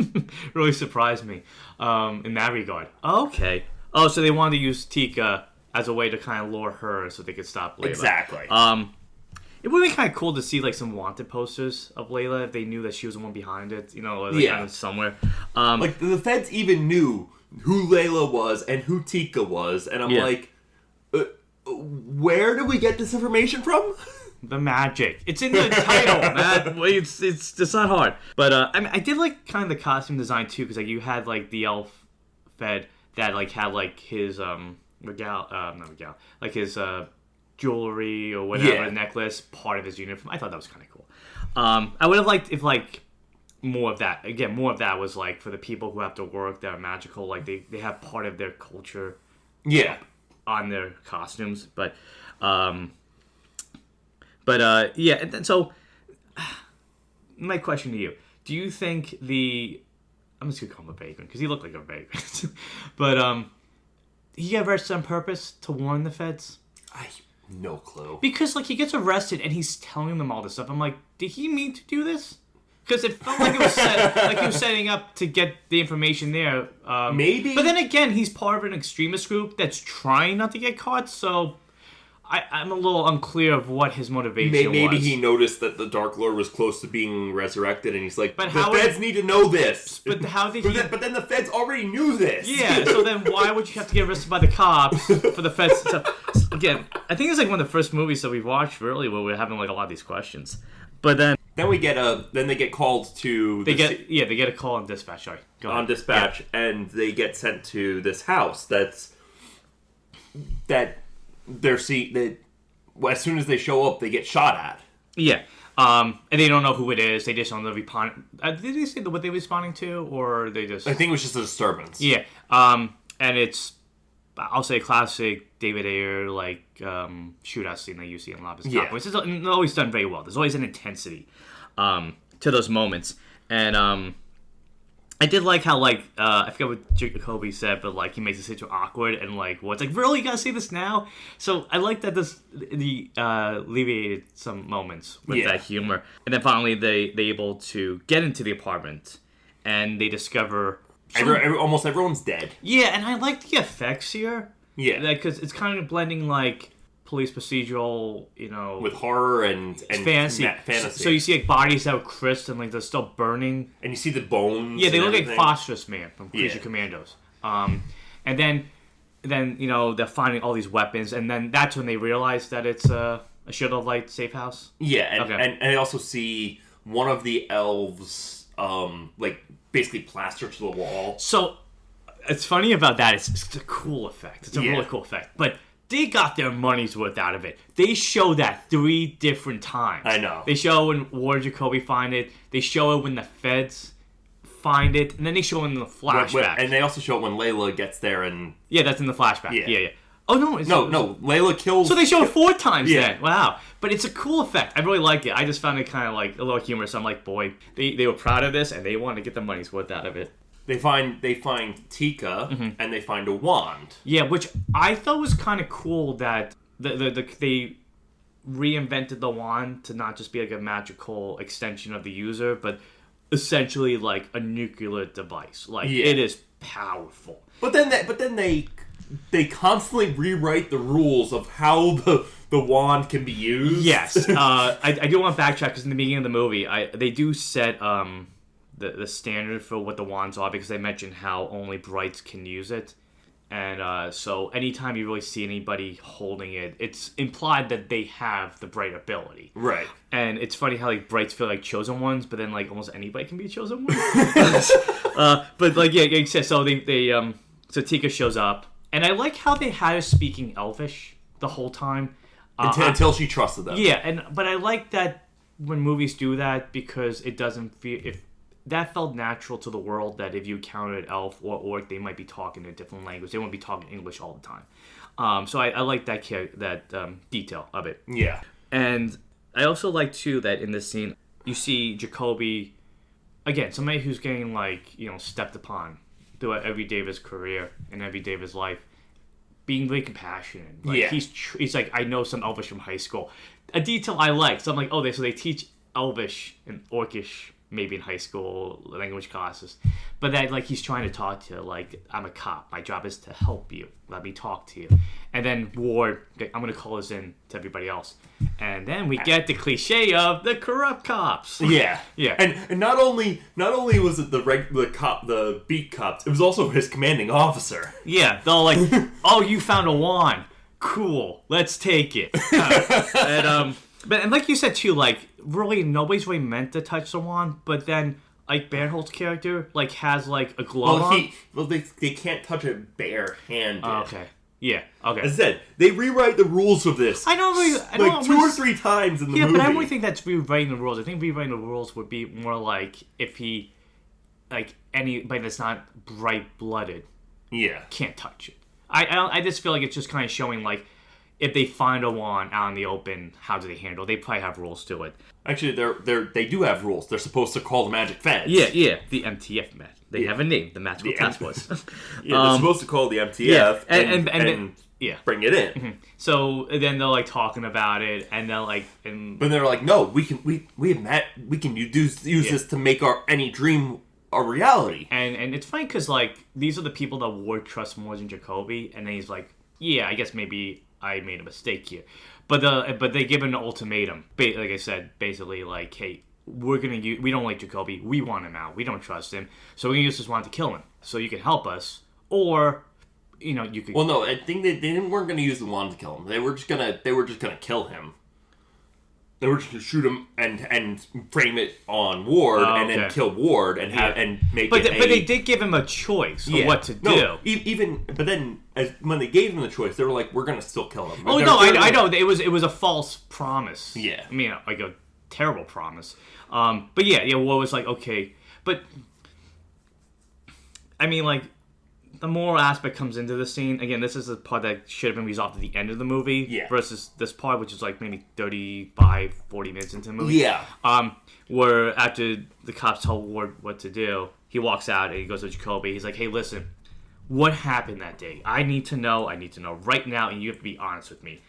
really surprised me in that regard. Okay. Oh, so they wanted to use Tikka as a way to kind of lure her so they could stop Layla. Exactly. It would be kind of cool to see like some wanted posters of Layla if they knew that she was the one behind it, kind of somewhere. Like the feds even knew who Layla was and who Tikka was, and I'm like, where do we get this information from? The magic. It's in the title, man. It's not hard. But I mean, I did like kind of the costume design too, because like you had like the elf fed that like had like his his jewelry or whatever necklace part of his uniform. I thought that was kind of cool. I would have liked if like more of that. Again, more of that was like for the people who have to work that are magical. Like they have part of their culture. Yeah. On their costumes, but. And then so, my question to you, do you think I'm just going to call him a vagrant, because he looked like a vagrant, but he got arrested on purpose to warn the feds? No clue. Because, like, he gets arrested and he's telling them all this stuff. I'm like, did he mean to do this? Because it felt like it was like he was setting up to get the information there. Maybe. But then again, he's part of an extremist group that's trying not to get caught, so... I'm a little unclear of what his motivation was. Maybe he noticed that the Dark Lord was close to being resurrected, and he's like, the feds need to know this. But how did But then the feds already knew this. Yeah, so then why would you have to get arrested by the cops for the feds? So, again, I think it's like one of the first movies that we've watched, really, where we're having like a lot of these questions. But then they get called to... They get a call on dispatch, sorry. Go ahead. On dispatch, and they get sent to this house that as soon as they show up, they get shot at. Yeah. And they don't know who it is. They just don't know did they say what they were responding to, or they just... I think it was just a disturbance. Yeah. And it's, I'll say, classic David Ayer, like, shootout scene that you see in a lot of his comics. It's always done very well. There's always an intensity to those moments. And I did like how, like, I forget what Jakoby said, but, like, he makes the situation awkward, and, like, it's like, really, you gotta see this now? So I like that alleviated some moments with that humor. And then finally, they're able to get into the apartment, and they discover Almost everyone's dead. Yeah, and I like the effects here. Yeah. Because it's kind of blending, like, police procedural, with horror and fantasy. fantasy. So you see, like, bodies that are crisp and, like, they're still burning. And you see the bones. Yeah, they look everything. like Phosphorus Man from Creature Commandos. And then they're finding all these weapons, and then that's when they realize that it's a Shield of Light safe house. Yeah, and I also see one of the elves, like, basically plastered to the wall. So, it's funny about that. It's a cool effect. It's a really cool effect. But they got their money's worth out of it. They show that 3 different times. I know. They show when Ward and Jakoby find it. They show it when the feds find it. And then they show it in the flashback. And they also show it when Layla gets there and... Yeah, that's in the flashback. Yeah. Oh, no. No. Layla kills... So they show it 4 times then. Wow. But it's a cool effect. I really like it. I just found it kind of like a little humorous. I'm like, boy, they were proud of this and they wanted to get the money's worth out of it. They find Tikka and they find a wand. Yeah, which I thought was kind of cool that they reinvented the wand to not just be like a magical extension of the user, but essentially like a nuclear device. Like it is powerful. But then they constantly rewrite the rules of how the wand can be used. Yes, I do want to backtrack because in the beginning of the movie, they do set the standard for what the wands are because they mention how only brights can use it. And so anytime you really see anybody holding it, it's implied that they have the bright ability. Right. And it's funny how like brights feel like chosen ones, but then like almost anybody can be a chosen one. But like so so Tikka shows up, and I like how they had her speaking Elvish the whole time until she trusted them. Yeah, but I like that when movies do that because it doesn't feel that felt natural to the world that if you encountered elf or orc, they might be talking a different language. They won't be talking English all the time. So I like that detail of it. Yeah. And I also like, too, that in this scene, you see Jakoby, again, somebody who's getting, stepped upon throughout every day of his career and every day of his life, being really compassionate. He's like, I know some Elvish from high school. A detail I like. So I'm like, so they teach Elvish and Orcish maybe in high school language classes, but that he's trying to talk to I'm a cop, my job is to help you, let me talk to you. And then Ward, I'm gonna call this in to everybody else, and then we get the cliche of the corrupt cops. Yeah. And not only was it the beat cops, it was also his commanding officer. Yeah, they're like, oh, you found a wand, cool, let's take it. But like you said too, really nobody's really meant to touch the wand, but then Barinholtz's character has a glove on. They can't touch it barehanded. Okay. Yeah. Okay. As I said, they rewrite the rules of this. I don't 2 or 3 times in the movie. Yeah, but I don't really think that's rewriting the rules. I think rewriting the rules would be more if he, anybody that's not bright blooded, can't touch it. I just feel like it's just kind of showing if they find a wand out in the open, how do they handle it? They probably have rules to it. Actually, they do have rules. They're supposed to call the magic feds. Yeah, the MTF Met. They have a name, the Magical Task Force. They're supposed to call the MTF and bring it in. Mm-hmm. So then they're talking about it, and they're but they're like, no, we can use this to make any dream a reality. And it's funny because these are the people that Ward trusts more than Jakoby, and then he's like, yeah, I guess maybe I made a mistake here, but they give an ultimatum. Like I said, basically hey, we don't like Jakoby. We want him out. We don't trust him. So we just want to kill him. So you can help us, or you could. Well, no, I think they weren't going to use the wand to kill him. They were just gonna kill him. They were just going to shoot him and frame it on Ward and then kill Ward and make it. But they did give him a choice of what to do. But then when they gave him the choice, they were like, "We're going to still kill him." Oh no, I know it was a false promise. Yeah, I mean a terrible promise. But yeah, Ward was okay, but I mean the moral aspect comes into the scene. Again, this is the part that should have been resolved at the end of the movie versus this part, which is maybe 35, 40 minutes into the movie. Yeah. Where after the cops tell Ward what to do, he walks out and he goes to Jakoby. He's like, hey, listen, what happened that day? I need to know right now, and you have to be honest with me.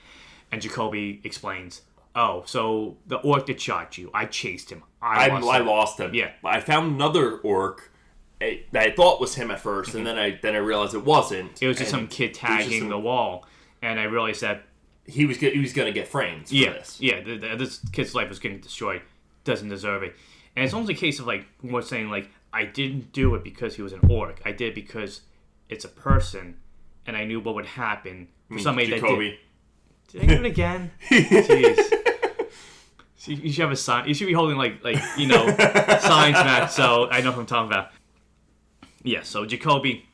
And Jakoby explains, oh, so the orc that shot you, I chased him. I lost him. Yeah. I found another orc I thought was him at first, and then I realized it wasn't. It was just some kid tagging the wall, and I realized that he was going to get framed for this. Yeah, this kid's life was getting destroyed. Doesn't deserve it. And it's almost a case of, like, more saying, like, I didn't do it because he was an orc. I did it because it's a person, and I knew what would happen for somebody Jakoby. Did I do it again? Jeez. You should have a sign. You should be holding, like signs, Matt, so I know what I'm talking about. Yeah, so Jakoby,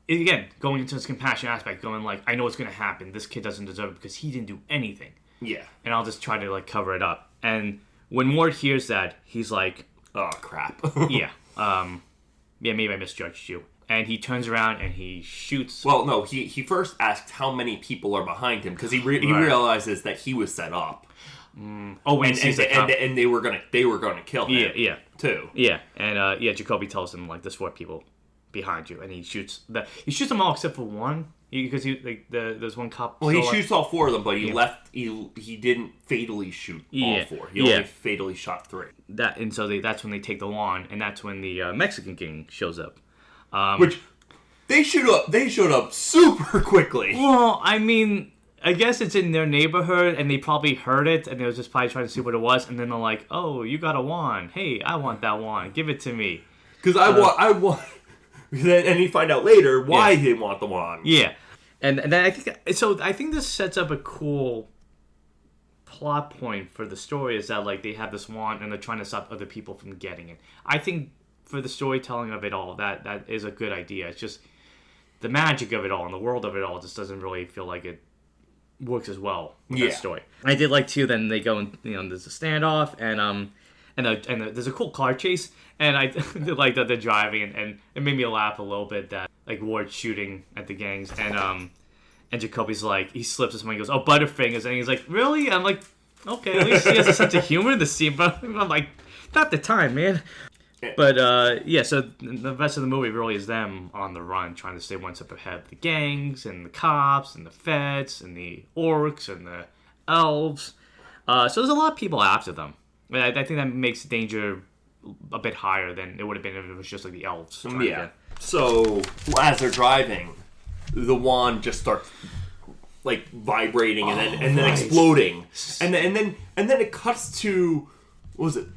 again, going into this compassion aspect, going like, I know what's going to happen. This kid doesn't deserve it because he didn't do anything. Yeah. And I'll just try to, like, cover it up. And when Ward hears that, he's like, oh, crap. yeah, maybe I misjudged you. And he turns around and he shoots. Well, no, he first asked how many people are behind him because he realizes that he was set up. When he sees and they were gonna kill him. Yeah, too. Yeah, and Jakoby tells him, like, there's 4 people behind you, and he shoots them all except for one because there's one cop. Well, he shoots all 4 of them, but he didn't fatally shoot all 4. He only fatally shot 3. That's when they take the wand, and that's when the Mexican king shows up. Which they showed up super quickly. Well, I mean, I guess it's in their neighborhood, and they probably heard it, and they was just probably trying to see what it was, and then they're like, "Oh, you got a wand? Hey, I want that wand. Give it to me." Because I want. And you find out later why he didn't want the wand. Yeah, and then I think this sets up a cool plot point for the story is that, like, they have this wand and they're trying to stop other people from getting it. I think for the storytelling of it all, that is a good idea. It's just the magic of it all and the world of it all just doesn't really feel like it works as well with that story. I did like too. Then they go and there's a standoff and there's a cool car chase, and I did like that they're driving and it made me laugh a little bit that, like, Ward's shooting at the gangs and Jakoby's like, he slips and somebody goes, "Oh, Butterfingers," and he's like, "Really?" I'm like, okay, at least he has a sense of humor in the scene, but I'm like, not the time, man. But, so the rest of the movie really is them on the run, trying to stay one step ahead of the gangs, and the cops, and the feds, and the orcs, and the elves. So there's a lot of people after them. I think that makes the danger a bit higher than it would have been if it was just, like, the elves. Yeah. So, as they're driving, the wand just starts, like, vibrating and then exploding. And then it cuts to, what was it?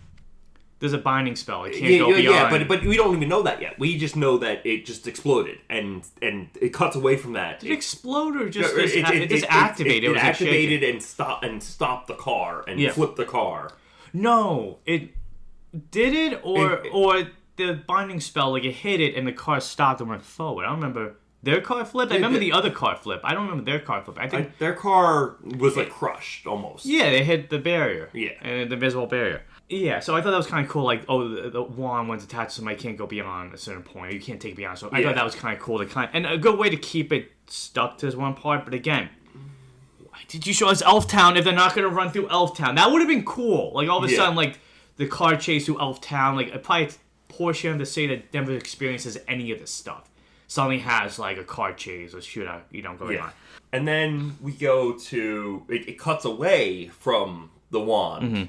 There's a binding spell. It can't go beyond. Yeah, but we don't even know that yet. We just know that it just exploded, and it cuts away from that. Did it explode or just it just activated? It activated and stopped the car and flipped the car. No, it did it or the binding spell, like, it hit it and the car stopped and went forward. I don't remember their car flipped. I remember the other car flip. I don't remember their car flip. I think their car was, like, crushed almost. Yeah, they hit the barrier. Yeah, and the invisible barrier. Yeah, so I thought that was kind of cool. Like, the wand, once attached to somebody, can't go beyond a certain point. You can't take it beyond. So I thought that was kind of cool. And a good way to keep it stuck to this one part. But again, why did you show us Elf Town if they're not going to run through Elf Town? That would have been cool. Like, all of a sudden, like, the car chase through Elf Town. Like, probably push him to say that never experiences any of this stuff. Suddenly has, like, a car chase or shootout, going on. And then we go to... It cuts away from the wand. Mm-hmm.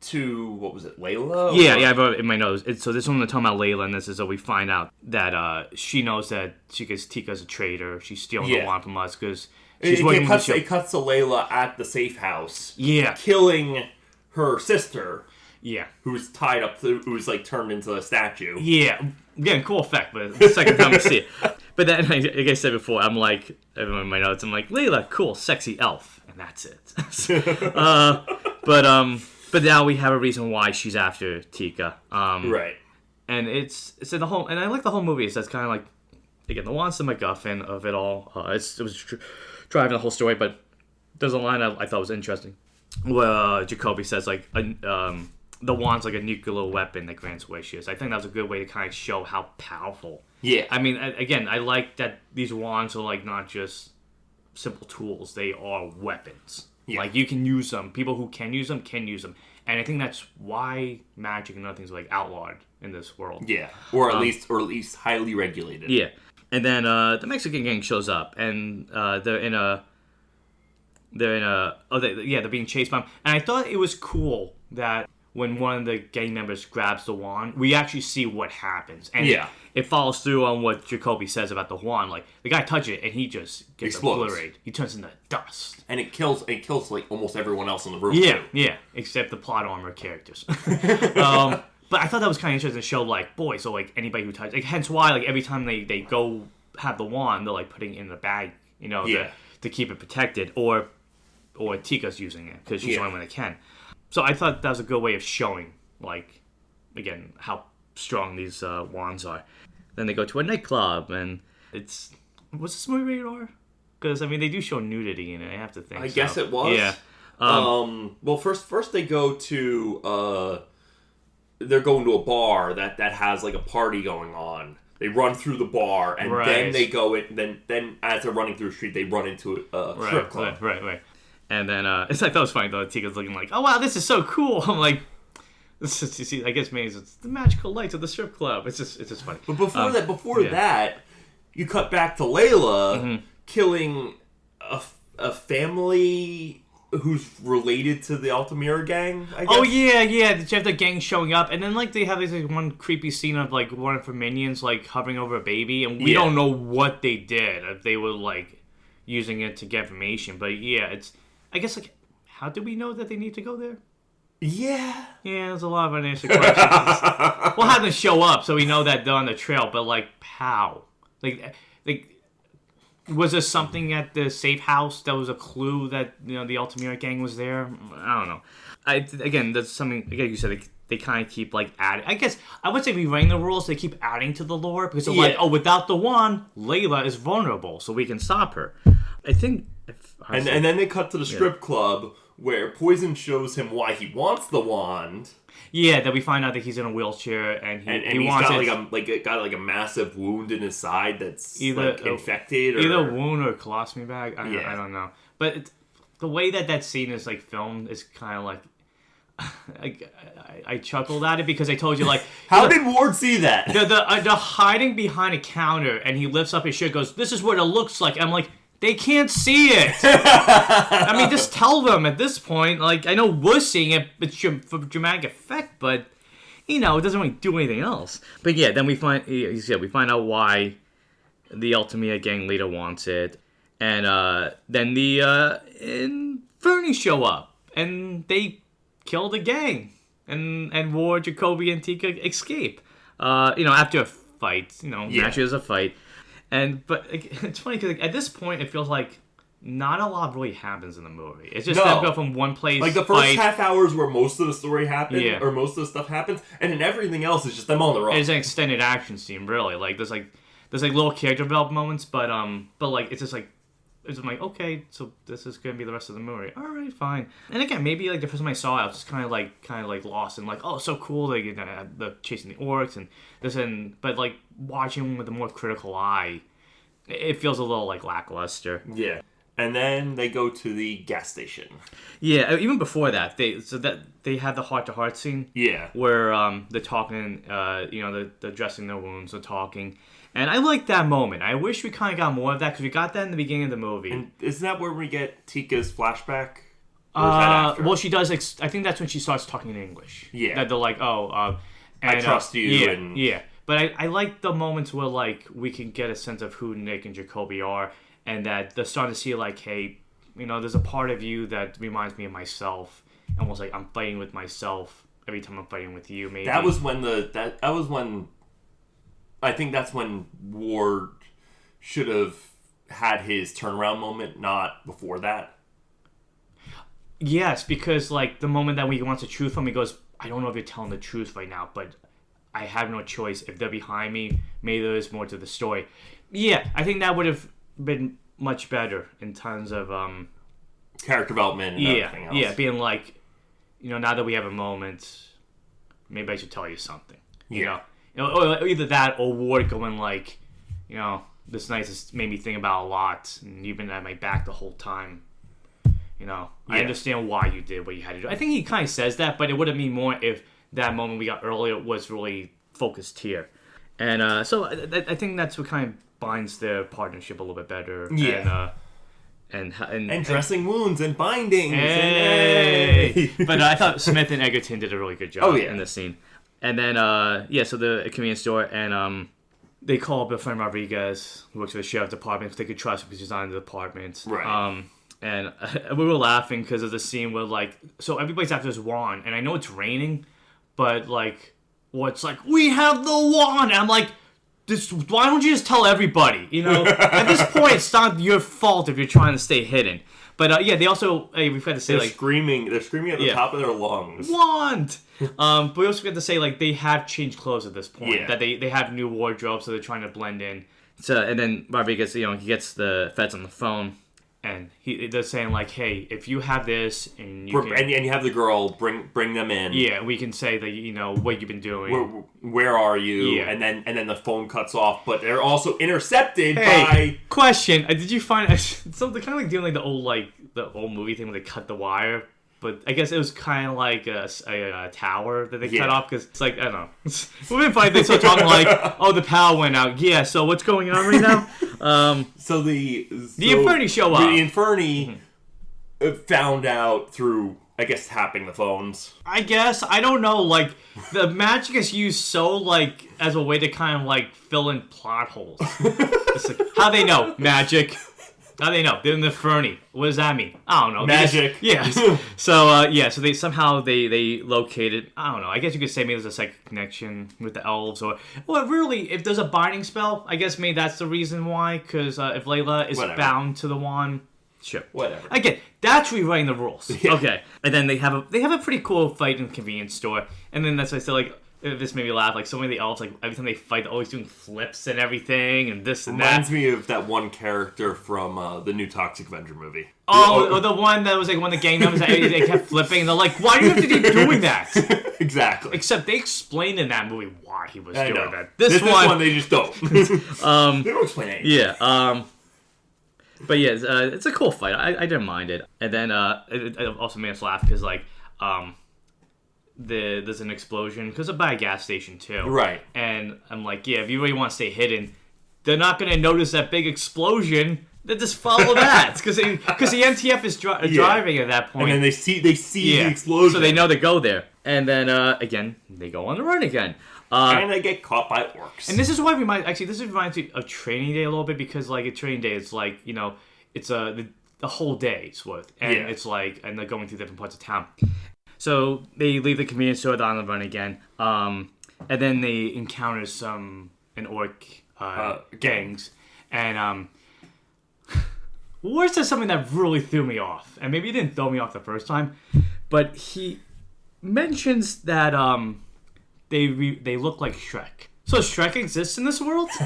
To, what was it, Layla? Yeah, I wrote it in my notes. So this one we're talking about Layla, and this is so we find out that she knows that Tikka's a traitor. She's stealing the wand from us because she's working with the show. It cuts to Layla at the safe house. Yeah. Killing her sister. Yeah. Who's tied up, who's, like, turned into a statue. Yeah. Again, cool effect, but it's the second time we see it. But then, like I said before, I'm like, in my notes, I'm like, Layla, cool, sexy elf. And that's it. But now we have a reason why she's after Tikka. Right. And it's in the whole, and I like the whole movie. It's kind of like, again, the wand's the MacGuffin of it all. It was driving the whole story, but there's a line I thought was interesting where Jakoby says, like, the wand's like a nuclear weapon that grants wishes. I think that was a good way to kind of show how powerful. Yeah. I mean, again, I like that these wands are, like, not just simple tools. They are weapons. Yeah. Like, you can use them. People who can use them can use them. And I think that's why magic and other things are, like, outlawed in this world. Yeah. Or at least highly regulated. Yeah. And then the Mexican gang shows up, and they're being chased by them. And I thought it was cool that when one of the gang members grabs the wand, we actually see what happens. And Yeah. it follows through on what Jakoby says about the wand. Like, the guy touches it, and he just gets obliterated. He turns into dust. And it kills like almost everyone else in the room, Yeah, too. yeah, except the plot armor characters. But I thought that was kind of interesting to show, like, boy, so, like, anybody who touches... Like, hence why, like, every time they go have the wand, they're, like, putting it in the bag, you know, to keep it protected. Or Tikka's using it, because she's the only one that can. So I thought that was a good way of showing, like, again, how strong these wands are. Then they go to a nightclub, and it's... Was this movie rated R? Because, I mean, they do show nudity in it, I have to think. I guess it was. Yeah. Well, first they go to... they're going to a bar that has, like, a party going on. They run through the bar, and then they go in... Then as they're running through the street, they run into a strip club. Right. And then, I thought it was funny, though. Tikka's looking like, oh, wow, this is so cool. I'm like... This is, you see, I guess maybe it's the magical lights of the strip club. It's just funny. But before that, you cut back to Layla killing a family who's related to the Altamira gang, I guess. Oh, yeah. You have the gang showing up, and then, like, they have this like, one creepy scene of, like, one of her minions, like, hovering over a baby, and we don't know what they did. If they were, like, using it to get information. But, yeah, it's... I guess, like, how do we know that they need to go there? Yeah. Yeah, there's a lot of unanswered questions. We'll have them show up so we know that they're on the trail, but, like, how? Like, was there something at the safe house that was a clue that, you know, the Altamira gang was there? I don't know. Again, there's something, again, you said they kind of keep, like, adding. I guess, I would say rewriting the rules, they keep adding to the lore, because they're like, oh, without the wand, Layla is vulnerable, so we can stop her. I think... And then they cut to the strip club, where Poison shows him why he wants the wand. Yeah, that we find out that he's in a wheelchair, and he he's wants got a massive wound in his side that's either like infected, or either wound or a colostomy bag. I don't know, but the way that scene is like filmed is kind of like I chuckled at it because I told you like how did Ward see that? The hiding behind a counter, and he lifts up his shirt, goes, "This is what it looks like." I'm like, they can't see it. I mean, just tell them at this point. Like, I know we're seeing it, it's for dramatic effect, but you know, it doesn't really do anything else. But yeah, then we find out why the Altamira gang leader wants it, and then the Inferni show up, and they kill the gang, and Ward, Jakoby, and Tikka escape. After a fight, naturally there's a fight. But it's funny because at this point it feels like not a lot really happens in the movie. It's just them go from one place. Like the first half hour is where most of the story happens, or most of the stuff happens, and then everything else is just them on their own. It's an extended action scene, really. Like there's little character development moments, but like it's just like okay, so this is gonna be the rest of the movie. All right, fine. And again, maybe like the first time I saw it, I was just kind of like lost and like, oh, so cool. Like the chasing the orcs and this but like watching with a more critical eye, it feels a little like lackluster. Yeah. And then they go to the gas station. Yeah, even before that, they had the heart-to-heart scene. Yeah. Where they're talking, they're dressing their wounds, they're talking. And I like that moment. I wish we kind of got more of that, because we got that in the beginning of the movie. And isn't that where we get Tikka's flashback? Or is that after? Well, she does, I think that's when she starts talking in English. Yeah. That they're like, I trust you. Yeah. But I like the moments where, like, we can get a sense of who Nick and Jakoby are, and that they're starting to see, like, hey, there's a part of you that reminds me of myself. Almost like I'm fighting with myself every time I'm fighting with you, maybe. That was when I think that's when Ward should have had his turnaround moment, not before that. Yes, because, like, the moment that he wants the truth from him, he goes, I don't know if you're telling the truth right now, but I have no choice. If they're behind me, maybe there is more to the story. Yeah, I think that would have been much better in terms of character development and everything else. Yeah, being like, now that we have a moment, maybe I should tell you something. You know? Or either that or Ward going like, this night has made me think about a lot, and you've been at my back the whole time. I understand why you did what you had to do. I think he kind of says that, but it would have been more if that moment we got earlier was really focused here. And so I think that's what kind of binds their partnership a little bit better. Yeah. and dressing wounds and bindings. Hey! But I thought Smith and Edgerton did a really good job in this scene. And then, so the convenience store, and they call up their friend Rodriguez, who works for the sheriff's department, if they could trust him because he's not in the department. Right. And we were laughing because of the scene where, like, so everybody's after this wand, and I know it's raining, but, like, it's like, we have the wand! And I'm like, why don't you just tell everybody? You know, at this point, it's not your fault if you're trying to stay hidden. But they also we forgot to say they're screaming at the top of their lungs. Wand. But we also forgot to say like they have changed clothes at this point. Yeah. That they have new wardrobes, so they're trying to blend in. So and then Rodriguez, he gets the feds on the phone. And they're saying like, hey, if you have this and you have the girl bring them in. Yeah, we can say that what you've been doing. Where are you? Yeah. And then the phone cuts off, but they're also intercepted by. Question: did you find something kind of like doing like the old movie thing where they cut the wire? But I guess it was kind of like a tower that they cut off because it's like, I don't know. It would have been funny if they start talking like, oh, the power went out. Yeah, so what's going on right now? So the Inferni show up. The Inferni found out through, I guess, tapping the phones. I guess. I don't know. Like, the magic is used so, like, as a way to kind of, like, fill in plot holes. It's like, how they know? Magic. How do they know? They're in the Inferni. What does that mean? I don't know. Magic. Yes. So they somehow they located. I don't know. I guess you could say maybe there's a psychic connection with the elves, or really, if there's a binding spell, I guess maybe that's the reason why. Because if Layla is bound to the wand, sure. Whatever. Again, that's rewriting the rules. Yeah. Okay. And then they have a pretty cool fight in the convenience store, and then that's why I said like. This made me laugh. Like, so many of the elves, like, every time they fight, they're always doing flips and everything, and this and that. Reminds me of that one character from the new Toxic Avenger movie. Oh, the one that was, like, one of the gang members that they kept flipping, and they're like, why do you have to keep doing that? Exactly. Except they explained in that movie why he was doing that. This one, they just don't. They don't explain anything. Yeah, but yeah, it's a cool fight. I didn't mind it. And then it also made us laugh because, like, there's an explosion because it's by a gas station too, right? And I'm like, yeah, if you really want to stay hidden, they're not going to notice that big explosion. They just follow that because the MTF is driving at that point, and then they see the explosion, so they know to go there. And then again, they go on the run again, and they get caught by orcs. And this is why this reminds me of Training Day a little bit because like at Training Day, it's like it's the whole day's worth, and it's like and they're going through different parts of town. So they leave the convenience store, they're on the run again, and then they encounter an orc gangs, and Ward says something that really threw me off, and maybe it didn't throw me off the first time, but he mentions that they look like Shrek. So Shrek exists in this world? So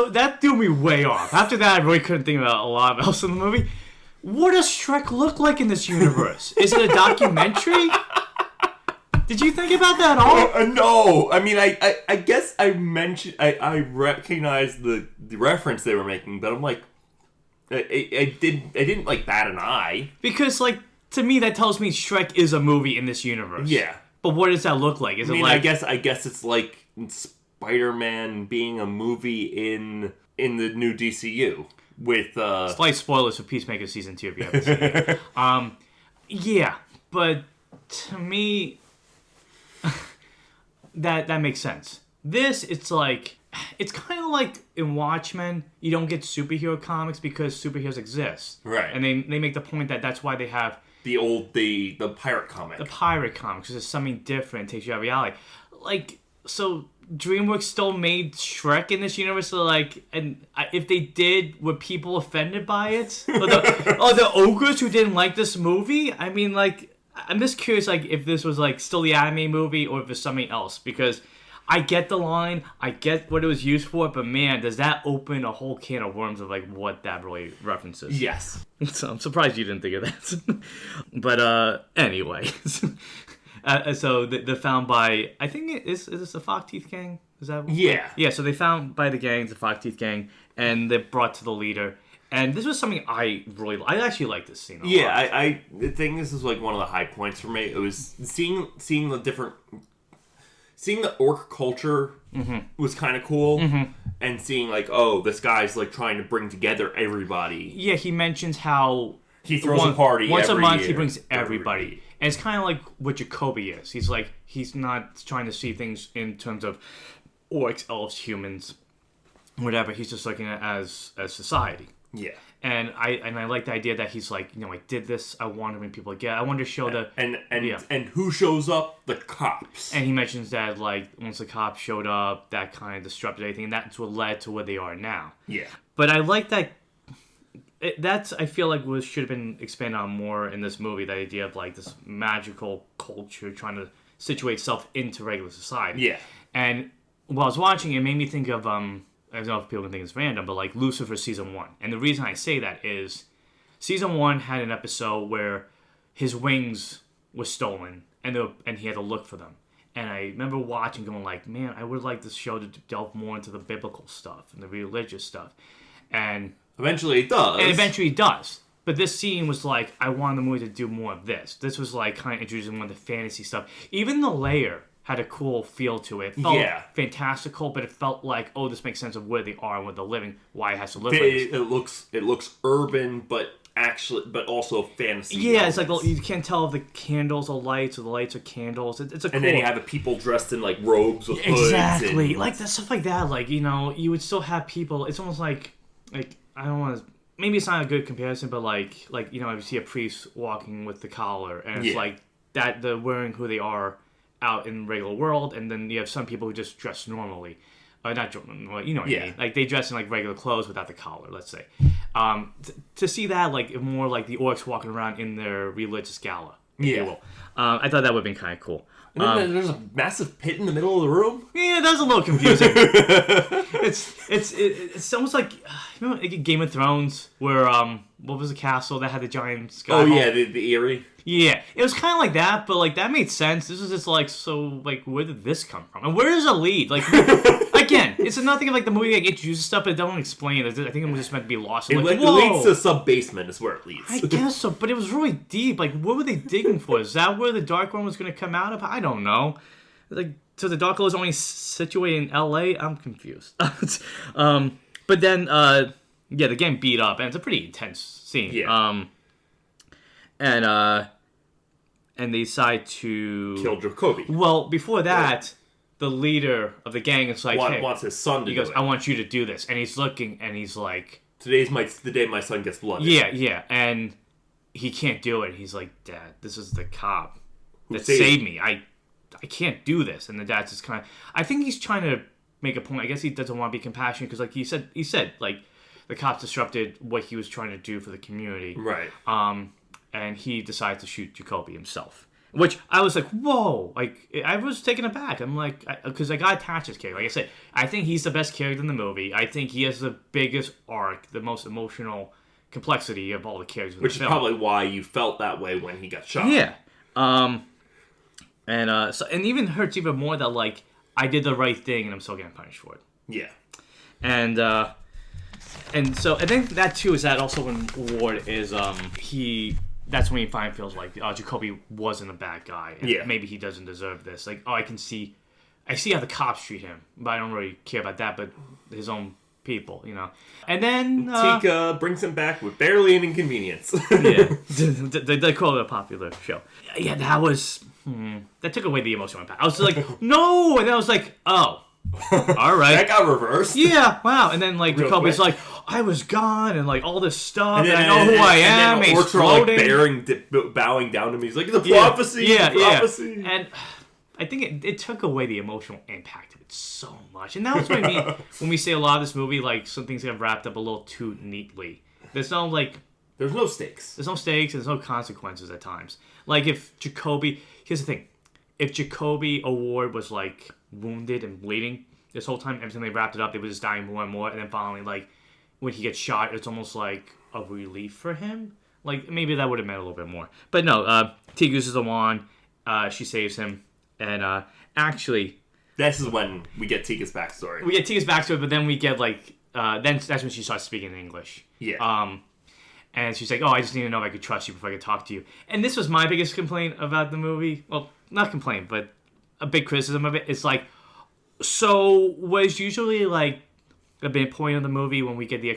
that threw me way off. After that, I really couldn't think about a lot else in the movie. What does Shrek look like in this universe? Is it a documentary? Did you think about that at all? No. I mean, I guess I mentioned... I recognized the reference they were making, but I'm like... I didn't, like, bat an eye. Because, like, to me, that tells me Shrek is a movie in this universe. Yeah. But what does that look like? I guess it's like Spider-Man being a movie in the new DCU. With slight spoilers for Peacemaker Season 2 if you haven't seen it. Yeah, but to me, that makes sense. This, it's kind of like in Watchmen, you don't get superhero comics because superheroes exist. Right. And they make the point that that's why they have... The pirate comic. The pirate comics, because it's something different, it takes you out of reality. Like, so... DreamWorks still made Shrek in this universe, so like, and if they did, were people offended by it? Or the ogres who didn't like this movie? I mean, like, I'm just curious, like, if this was like still the anime movie or if it's something else, because I get the line, I get what it was used for, but man, does that open a whole can of worms of like what that really references? Yes. So I'm surprised you didn't think of that. But anyway. So they're found by, I think is this the Fogteeth gang? Is that what? Yeah. Yeah, so they found by the gangs, the Fogteeth gang, and they're brought to the leader. And this was something I actually like this scene a lot. Yeah, I think this is like one of the high points for me. It was seeing the orc culture was kind of cool. Mm-hmm. and seeing like, oh, this guy's like trying to bring together everybody. Yeah, he mentions how he throws a party once every a month. year. He brings everybody, and it's kind of like what Jakoby is. He's like, he's not trying to see things in terms of orcs, elves, humans, whatever. He's just looking at it as society. Yeah. And I like the idea that he's like, I did this. I want to bring people together. I want to show and who shows up? The cops. And he mentions that like once the cops showed up, that kind of disrupted everything, and that's what led to where they are now. Yeah. But I like that. That's I feel like should have been expanded on more in this movie. The idea of like this magical culture trying to situate itself into regular society. Yeah. And while I was watching, it made me think of I don't know if people can think it's random, but like Lucifer season 1. And the reason I say that is season 1 had an episode where his wings were stolen and he had to look for them. And I remember watching going like, man, I would like this show to delve more into the biblical stuff and the religious stuff. And eventually it does. And eventually it does. But this scene was like, I wanted the movie to do more of this. This was like kind of introducing more of the fantasy stuff. Even the layer had a cool feel to it. It felt fantastical, but it felt like, oh, this makes sense of where they are and where they're living, why it has to live like this. It looks urban, but also fantasy. Yeah, it's like you can't tell if the candles are lights or the lights are candles. It's a cool. And then you have the people dressed in like robes with hoods. Exactly, like that stuff like that. Like you would still have people. It's almost like I don't want to. Maybe it's not a good comparison, but like you see a priest walking with the collar, and it's like that they're wearing who they are out in the regular world, and then you have some people who just dress normally. Not normally, you know what I mean. Like they dress in like regular clothes without the collar, let's say. To see that like more like the orcs walking around in their religious gala, if you will. I thought that would have been kind of cool. And then there's a massive pit in the middle of the room. Yeah, that's a little confusing. It's almost like like Game of Thrones, where what was the castle that had the giant sky? Oh yeah, the Eyrie. Yeah, it was kind of like that, but like that made sense. This is just like like where did this come from, and where does it lead? Like again, it's nothing of like the movie like introduces stuff, but it don't explain it. I think it was just meant to be lost. It leads to sub basement. Is where it leads. I guess so, but it was really deep. Like, what were they digging for? Is that where the Dark One was going to come out of? I don't know. Like, so the Dark One is only situated in L.A. I'm confused. But then, they're getting beat up, and it's a pretty intense scene. Yeah. And they decide to kill Jakoby. Well, before that, the leader of the gang is like, wants his son to do it. He goes, I want you to do this. And he's looking, and he's like... Today's the day my son gets blooded. Yeah. And he can't do it. He's like, Dad, this is the cop that saved me. I can't do this. And the dad's just kind of... I think he's trying to make a point. I guess he doesn't want to be compassionate, because like he said, like, the cops disrupted what he was trying to do for the community. Right. And he decides to shoot Jakoby himself. Which I was like, whoa! Like I was taken aback. I'm like, because I got attached to this character. Like I said, I think he's the best character in the movie. I think he has the biggest arc, the most emotional complexity of all the characters in the film. Which is probably why you felt that way when he got shot. Yeah. And even hurts even more that like I did the right thing and I'm still getting punished for it. Yeah. And so I think that too is that also when Ward is that's when he finally feels like Jakoby wasn't a bad guy. And maybe he doesn't deserve this. Like, I see how the cops treat him, but I don't really care about that, but his own people, And then... Tikka brings him back with barely an inconvenience. Yeah. They call it a popular show. Yeah, that was... that took away the emotional impact. I was like, no! And then I was like, oh. All right. That got reversed. Yeah, wow. And then like Jakoby's like, I was gone, and like all this stuff, and I know who I am. And orcs are like bowing down to me. He's like, the prophecy, the prophecy. Yeah. And I think it took away the emotional impact of it so much. And that was what I mean when we say a lot of this movie, like some things get wrapped up a little too neatly. There's no stakes. There's no consequences at times. Like if Jakoby, here's the thing, if Jakoby Award was like wounded and bleeding this whole time, every time they wrapped it up, they were just dying more and more, and then finally, like, when he gets shot, it's almost like a relief for him. Like, maybe that would have meant a little bit more. But no, Tikka uses the wand, she saves him, and actually... This is when we get Tikka's backstory. But then we get, like, that's when she starts speaking in English. Yeah. And she's like, I just need to know if I could trust you before I could talk to you. And this was my biggest complaint about the movie. Well, not complaint, but a big criticism of it. It's like, so was usually like a big point of the movie when we get the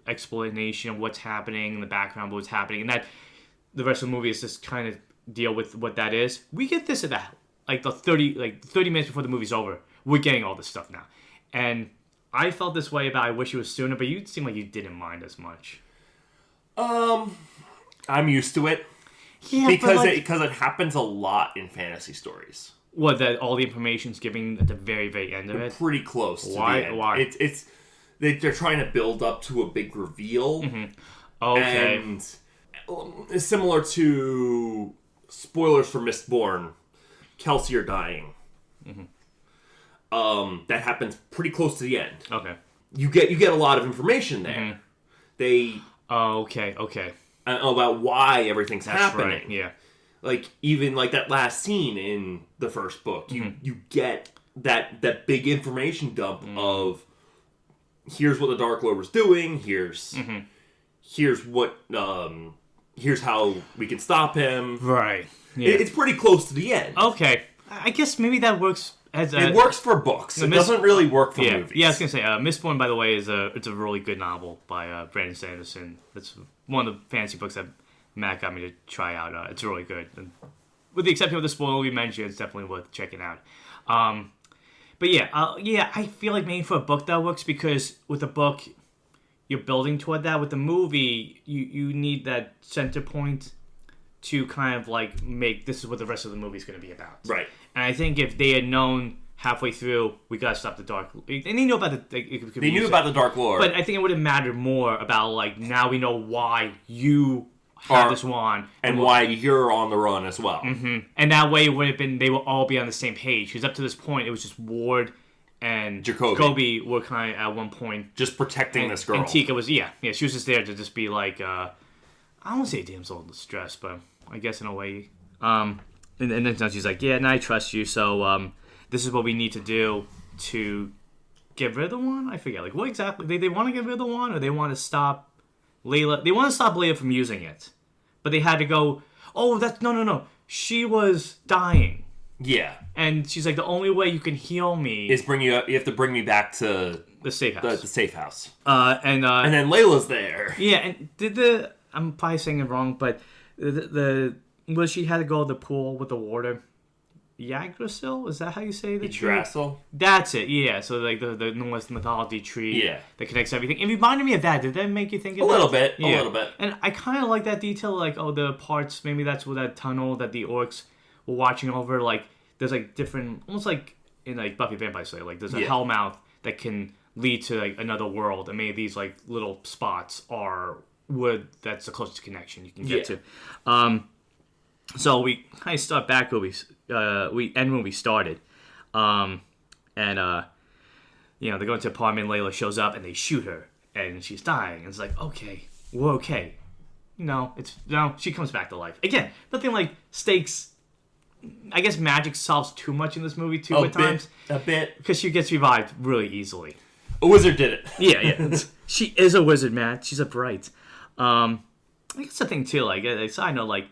explanation of what's happening in the background, what's happening, and that the rest of the movie is just kind of deal with what that is. We get this at that the 30 minutes before the movie's over. We're getting all this stuff now, and I felt this way about I wish it was sooner, but you seem like you didn't mind as much. I'm used to it. Yeah, because it happens a lot in fantasy stories. What, that all the information's giving at the very, very end of it? Pretty close to Why? the end. Why? They're trying to build up to a big reveal. Mm-hmm. Okay. And it's similar to spoilers for Mistborn. Kelsey are dying. Mm-hmm. That happens pretty close to the end. Okay. You get a lot of information there. Mm-hmm. They. Oh, okay. About why everything's happening. Right. Yeah. Like, even like that last scene in the first book, you get that big information dump of here's what the Dark Lord was doing, here's what here's how we can stop him. Right. Yeah. It's pretty close to the end. Okay. I guess maybe that works as it works for books. It doesn't really work for movies. Yeah, I was gonna say Mistborn, by the way, it's a really good novel by Brandon Sanderson. It's one of the fantasy books that Matt got me to try out. It's really good. And with the exception of the spoiler we mentioned, it's definitely worth checking out. But I feel like maybe for a book that works because with a book, you're building toward that. With the movie, you need that center point to kind of like make this is what the rest of the movie is going to be about. Right. And I think if they had known halfway through, we got to stop the Dark Lord. And they knew about they knew about the Dark Lord. But I think it would have mattered more about like now we know why you have this wand. And why you're on the run as well. Mm-hmm. And that way it would have been, they will all be on the same page. Because up to this point, it was just Ward and Jakoby were kind of at one point. Just protecting this girl. And Tikka was, she was just there to just be like, I don't want to say damsel in distress, but I guess in a way. And then now she's like, I trust you, so this is what we need to do to get rid of the wand? I forget. Like, what exactly? They want to get rid of the wand, or they want to stop Layla? They want to stop Layla from using it. But they had to go, no. She was dying. Yeah. And she's like, the only way you can heal me is you have to bring me back to the safe house. The safe house. And then Layla's there. Yeah, and I'm probably saying it wrong, but where she had to go to the pool with the water, Yggdrasil? Is that how you say the tree? Yggdrasil? That's it, yeah. So like the Norse mythology tree that connects everything. It reminded me of that. Did that make you think of a that? Little bit. Yeah. A little bit. And I kind of like that detail, like, the parts, maybe that's where that tunnel that the orcs were watching over, like, there's like different, almost like in like Buffy Vampire Slayer, like there's a hellmouth that can lead to like another world, and maybe these like little spots are that's the closest connection you can get to. So we kind of start back where we end when we started, and they're going to the apartment. Layla shows up and they shoot her, and she's dying. And it's like, okay, we're okay. No, she comes back to life again. Nothing like stakes. I guess magic solves too much in this movie too at times. A bit, because she gets revived really easily. A wizard did it. Yeah. She is a wizard, man. She's a bright. I guess the thing too, like a side note, like,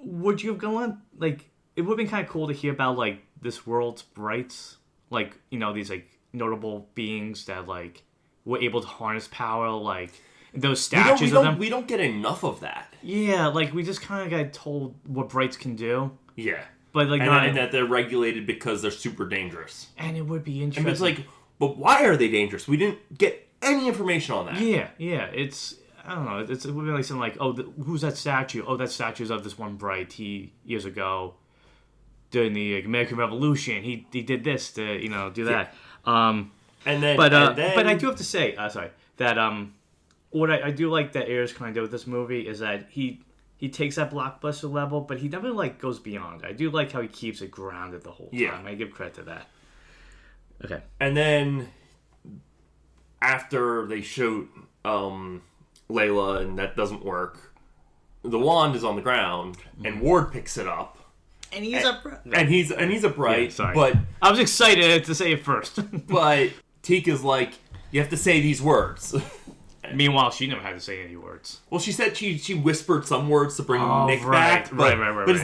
would you have gone like it would have been kind of cool to hear about like this world's brights, like these like notable beings that like were able to harness power, like those statues of them. We don't get enough of that. Yeah, like we just kind of got told what brights can do. Yeah, but like and that they're regulated because they're super dangerous. And it would be interesting. And it's like, but why are they dangerous? We didn't get any information on that. Yeah. It's. I don't know. It would be like something like, who's that statue? Oh, that statue's of this one bright. He years ago during the American Revolution, he did this to do that. And then, but I do have to say, that what I do like that Ayer's kind of did with this movie is that he takes that blockbuster level, but he never like goes beyond. I do like how he keeps it grounded the whole time. Yeah. I give credit to that. Okay. And then after they shoot Layla and that doesn't work, the wand is on the ground and Ward picks it up. And he's a bright. Yeah, sorry. But I was excited to say it first. But Tikka's like, you have to say these words. Meanwhile, she never had to say any words. Well, she said she whispered some words to bring Nick back. Right. But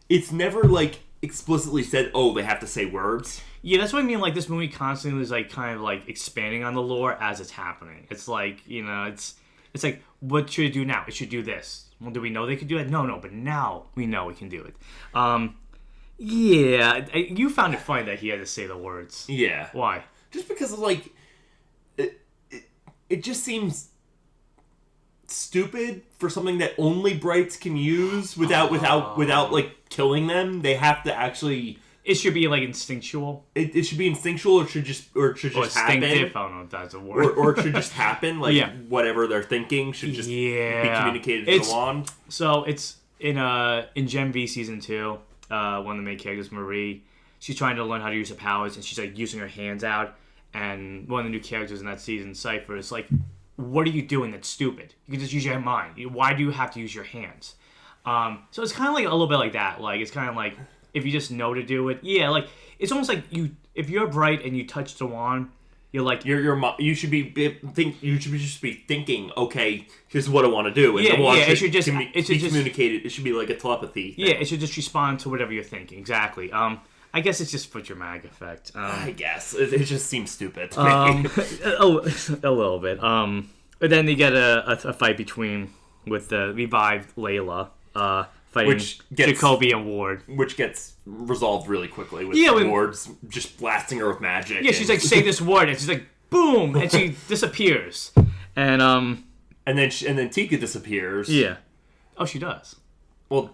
it's never like explicitly said, oh, they have to say words. Yeah, that's what I mean. Like, this movie constantly is like kind of like expanding on the lore as it's happening. It's like, it's like, what should it do now? It should do this. Well, do we know they could do it? No, but now we know we can do it. Yeah, you found it funny that he had to say the words. Yeah. Why? Just because of, like, it just seems stupid for something that only Brights can use without like killing them. They have to actually. It should be like instinctual. It should be instinctual, or it should just happen. Instinctive. I don't know if that's a word. Or it should just happen. Like whatever they're thinking should just be communicated to the wand. So it's in Gen V season 2. One of the main characters, Marie, she's trying to learn how to use her powers, and she's like using her hands out. And one of the new characters in that season, Cypher, is like, what are you doing that's stupid? You can just use your mind. Why do you have to use your hands? So it's kind of like a little bit like that. Like, it's kind of like, if you just know to do it. Yeah, like, it's almost like if you're bright and you touch the wand, you're like... You should just be thinking, okay, here's what I want to do. And the wand it should just... communicated. It should be like a telepathy thing. Yeah, it should just respond to whatever you're thinking. Exactly. I guess it's just for dramatic effect. I guess. It just seems stupid to me. A little bit. But then they get a fight with the revived Layla, fighting Jakoby and Ward. Which gets resolved really quickly with Ward's just blasting her with magic. Yeah, she's like, say this word, and she's like, boom, and she disappears. And then Tikka disappears. Yeah. Oh, she does. Well,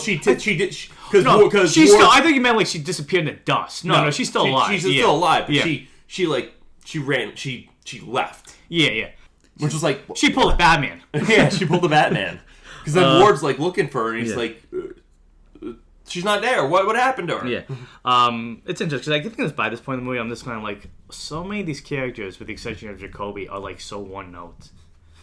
she did. Because she's still. I think you meant like she disappeared in the dust. No, she's still alive. She's still alive, but she ran. She left. Yeah. Which was like she pulled a Batman. Yeah, she pulled a Batman. Because then Ward's like looking for her, and he's like, she's not there. What happened to her? Yeah. It's interesting because I think by this point in the movie, I'm just kind of like, so many of these characters, with the exception of Jakoby, are like so one note.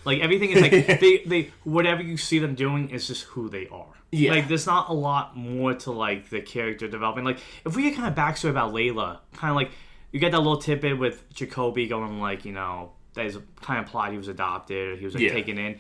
Like, everything is like, they whatever you see them doing is just who they are. Yeah. Like, there's not a lot more to, like, the character development. Like, if we get kind of backstory about Layla, kind of like, you get that little tidbit with Jakoby going, like, that is kind of implied he was adopted, or he was, like, taken in.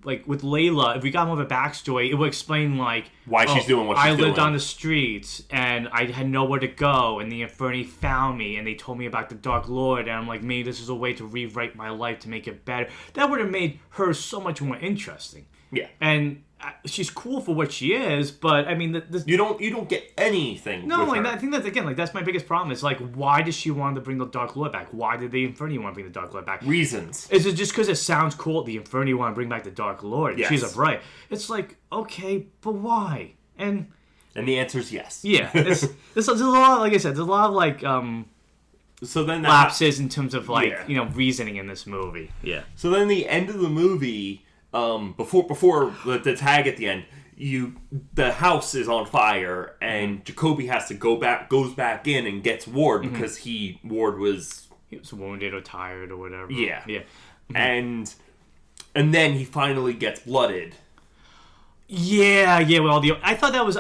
Like, with Layla, if we got more of a backstory, it would explain, like... why she's doing what she's doing. I lived on the streets, and I had nowhere to go, and the Inferni found me, and they told me about the Dark Lord, and I'm like, maybe this is a way to rewrite my life to make it better. That would have made her so much more interesting. Yeah. And she's cool for what she is, but, I mean... You don't get anything with her. I think that's, again, like, that's my biggest problem. It's like, why does she want to bring the Dark Lord back? Why did the Inferni want to bring the Dark Lord back? Reasons. Is it just because it sounds cool, the Inferni want to bring back the Dark Lord? Yes. She's a bright. It's like, okay, but why? And the answer is yes. Yeah. There's a lot, like I said, there's a lot of, like, so then lapses in terms of, like, reasoning in this movie. Yeah. So then the end of the movie... before the tag at the end, the house is on fire, and Jakoby goes back in and gets Ward because he was wounded or tired or whatever. Yeah. Mm-hmm. And then he finally gets blooded. Yeah. Well, I thought that was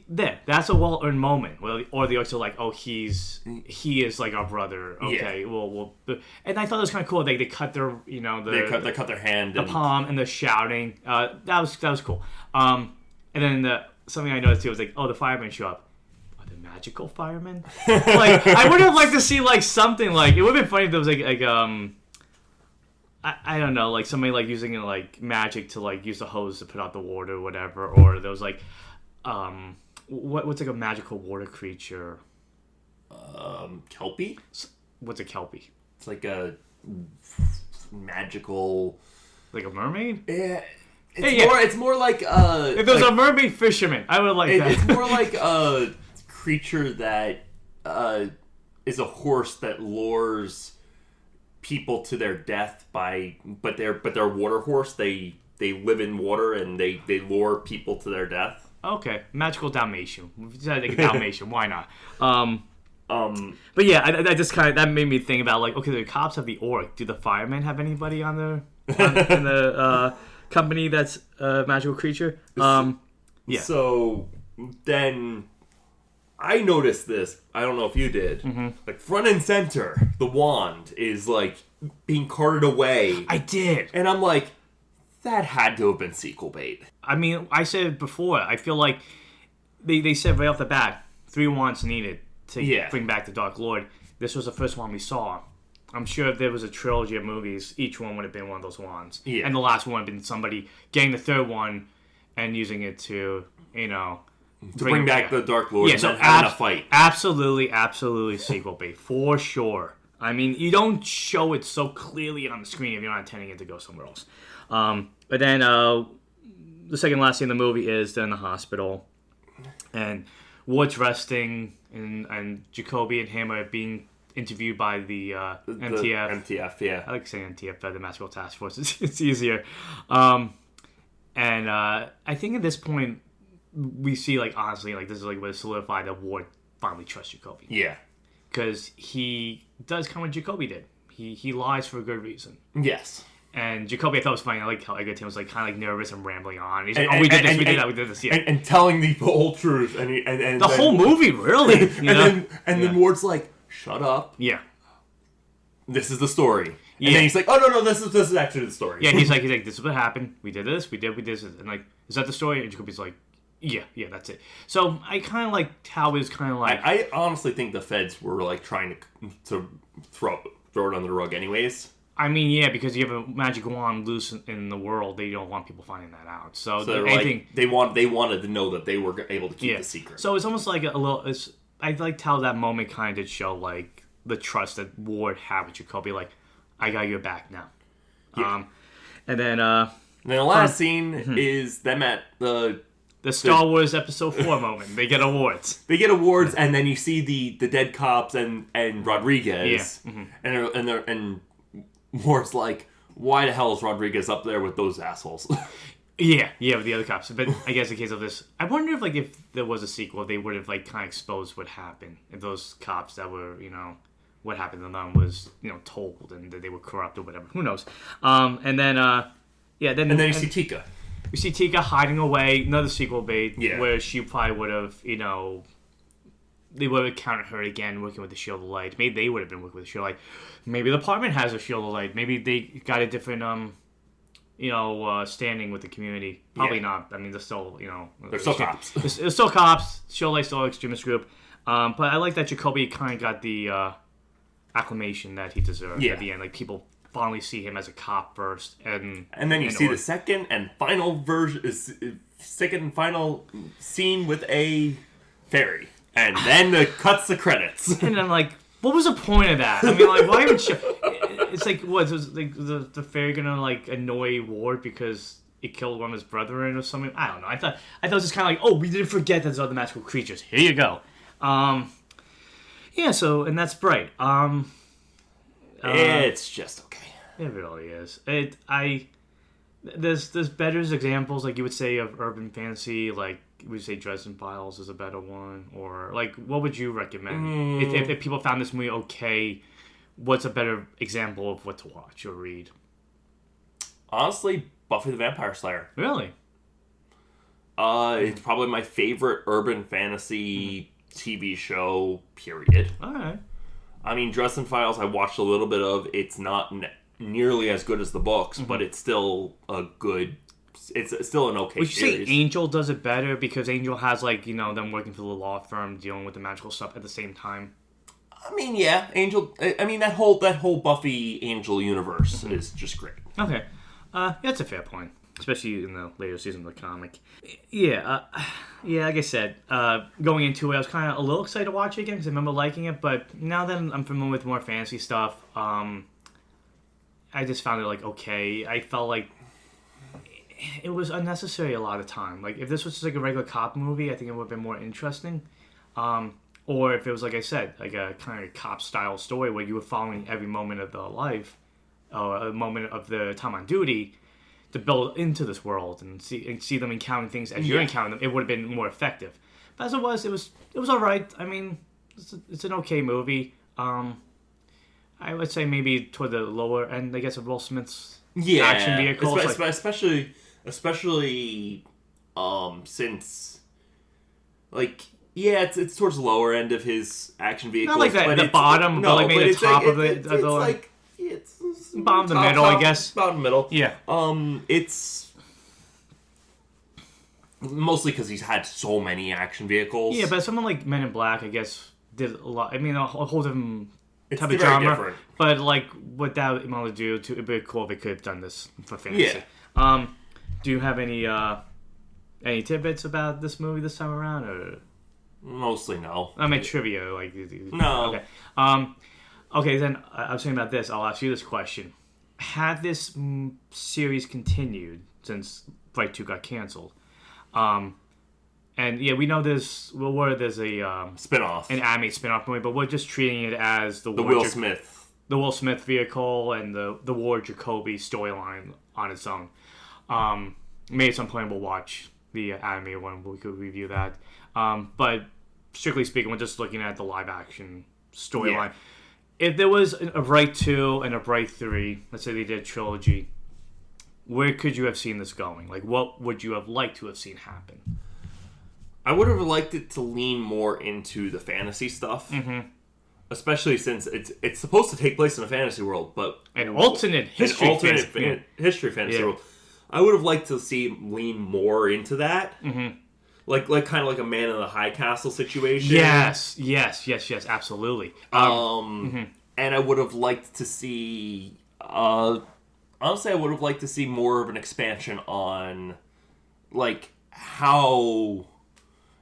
that's a well-earned moment. Well, or the orcs are like, oh, he is like our brother. Okay, well, and I thought it was kind of cool. They cut their they cut their hand, the palm, and the shouting. That was cool. And then something I noticed too was like, oh, the firemen show up. Are they magical firemen? Like, I would have liked to see like something like it would have been funny if there was like I don't know, like somebody like using like magic to like use the hose to put out the water or whatever, or there was like what's like a magical water creature? Kelpie? What's a Kelpie? It's like a magical, like a mermaid? Yeah. It's more like if there was a mermaid fisherman, I would like that. It's more like a creature that is a horse that lures people to their death but they're water horse. They live in water and they lure people to their death. Okay, magical Dalmatian. Like a Dalmatian, why not? But yeah, I just kind of that made me think about like, okay, the cops have the orc. Do the firemen have anybody in the company that's a magical creature? Yeah. So then I noticed this. I don't know if you did. Mm-hmm. Like front and center, the wand is like being carted away. I did, and I'm like, that had to have been sequel bait. I mean, I said it before. I feel like they said right off the bat, 3 wands needed to bring back the Dark Lord. This was the first one we saw. I'm sure if there was a trilogy of movies, each one would have been one of those wands. Yeah. And the last one would have been somebody getting the third one and using it to, to bring back the Dark Lord and then having a fight. Absolutely sequel B, for sure. I mean, you don't show it so clearly on the screen if you're not intending it to go somewhere else. But then the second last scene of the movie is they're in the hospital, and Ward's resting, and Jakoby and him are being interviewed by the MTF. MTF, yeah. I like saying MTF, the Master Task Force. It's easier. And I think at this point, we see, honestly, this is what solidified that Ward finally trusts Jakoby. Yeah. Because he does kind of what Jakoby did. He lies for a good reason. Yes. And Jakoby, I thought was funny. I like how Edgerton was kind of nervous and rambling on. He's like, we did this, we did that, we did this. Yeah. And telling the whole truth. And the whole movie, really. Then Ward's like, shut up. Yeah. This is the story. And then he's like, oh, no, this is actually the story. Yeah, he's like, this is what happened. We did this, we did this. And is that the story? And Jacoby's like, yeah, that's it. So I kind of like how it was kind of like... I honestly think the feds were trying to throw it under the rug anyways. I mean, yeah, because you have a magic wand loose in the world, they don't want people finding that out. So they wanted to know that they were able to keep the secret. So it's almost like a little... I liked how that moment kind of did show the trust that Ward had with Jakoby. I got your back now. Yeah. And then the last scene is them at the Star Wars Episode 4 moment. They get awards. And then you see the dead cops and Rodriguez. Yeah. Mm-hmm. And Ward's like, why the hell is Rodriguez up there with those assholes? Yeah, with the other cops. But I guess in case of this, I wonder if there was a sequel, they would have kind of exposed what happened. If those cops that were, what happened to them was, told and that they were corrupt or whatever. Who knows? And then you see Tikka. We see Tikka hiding away. Another sequel bait where she probably would have, they would have encountered her again working with the Shield of Light. Maybe they would have been working with the Shield of Light. Maybe the department has a Shield of Light. Maybe they got a different, standing with the community. Probably not. I mean, they're still, they're still cops. They're still cops. Shield of Light's still an extremist group. But I like that Jakoby kind of got the acclamation that he deserved at the end. People finally see him as a cop first, and then you see the second and final scene with a fairy, and then it cuts the credits. And I'm like, what was the point of that? I mean, why would you? It's what was the fairy gonna annoy Ward because it killed one of his brethren or something? I don't know. I thought it was just kind of we didn't forget that there's other magical creatures. Here you go. Yeah. So and that's Bright. It's just okay. It really is. There's better examples, you would say, of urban fantasy. Would you say Dresden Files is a better one, or what would you recommend if people found this movie okay? What's a better example of what to watch or read? Honestly, Buffy the Vampire Slayer. Really? It's probably my favorite urban fantasy TV show. Period. All right. I mean, Dresden Files I watched a little bit of. It's not nearly as good as the books, but it's still a good... It's still an okay series. Would you say Angel does it better because Angel has, them working for the law firm, dealing with the magical stuff at the same time? I mean, yeah. Angel... I mean, that whole Buffy Angel universe is just great. Okay. That's a fair point. Especially in the later season of the comic. Yeah, like I said, going into it, I was kind of a little excited to watch it again because I remember liking it, but now that I'm familiar with more fantasy stuff, I just found it, okay. I felt like it was unnecessary a lot of the time. If this was just, a regular cop movie, I think it would have been more interesting. Or if it was, like I said, a kind of cop-style story where you were following every moment of their life, or a moment of their time on duty, to build into this world and see them encountering things as you're encountering them, it would have been more effective. But as it was all right. I mean, it's an okay movie. I would say maybe toward the lower end, I guess, of Will Smith's action vehicles. Especially since, it's towards the lower end of his action vehicles. Not the bottom, but maybe the top of it. It's bottom the middle, I guess. Bottom middle. Yeah. It's Mostly because he's had so many action vehicles. Yeah, but someone like Men in Black, I guess, did a lot. I mean, a whole different It's type of very genre. different. But like what that amount to do, it'd be cool if they could have done this for fantasy. Yeah. Do you have any tidbits about this movie this time around, or Mostly no. I mean trivia? Like No. Okay. Okay, then I was saying about this. I'll ask you this question: had this series continued since Bright 2 got canceled? And yeah, we know there's a Spin-off. an anime spin-off movie, but we're just treating it as the Will Smith. the Will Smith vehicle and the Ward Jakoby storyline on its own. Maybe at some point we'll watch the anime one. We could review that. But strictly speaking, we're just looking at the live action storyline. Yeah. If there was a Bright 2 and a Bright 3, let's say they did a trilogy, where could you have seen this going? Like, what would you have liked to have seen happen? I would have liked it to lean more into the fantasy stuff. Mm-hmm. Especially since it's supposed to take place in a fantasy world, but An alternate history history fantasy Yeah. world. I would have liked to see lean more into that. Mm-hmm. Like kind of like a Man in the High Castle situation. Yes, absolutely. And I would have liked to see. Honestly, I would have liked to see more of an expansion on, like, how.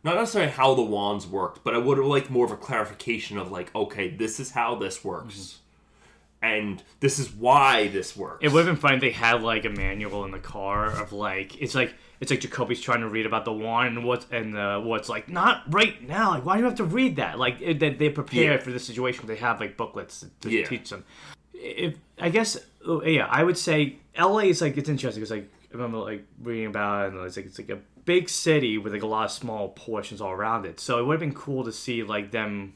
Not necessarily how the wands worked, but I would have liked more of a clarification of, like, okay, this is how this works. And this is why this works. It would have been fun if they had like a manual in the car of like it's like Jakoby's trying to read about the wand and what's like not right now. Like, why do you have to read that? Like that they're prepared for the situation. They have like booklets to teach them. If I guess I would say LA is like it's interesting because like I remember like reading about it and it's like a big city with like a lot of small portions all around it. So it would have been cool to see like them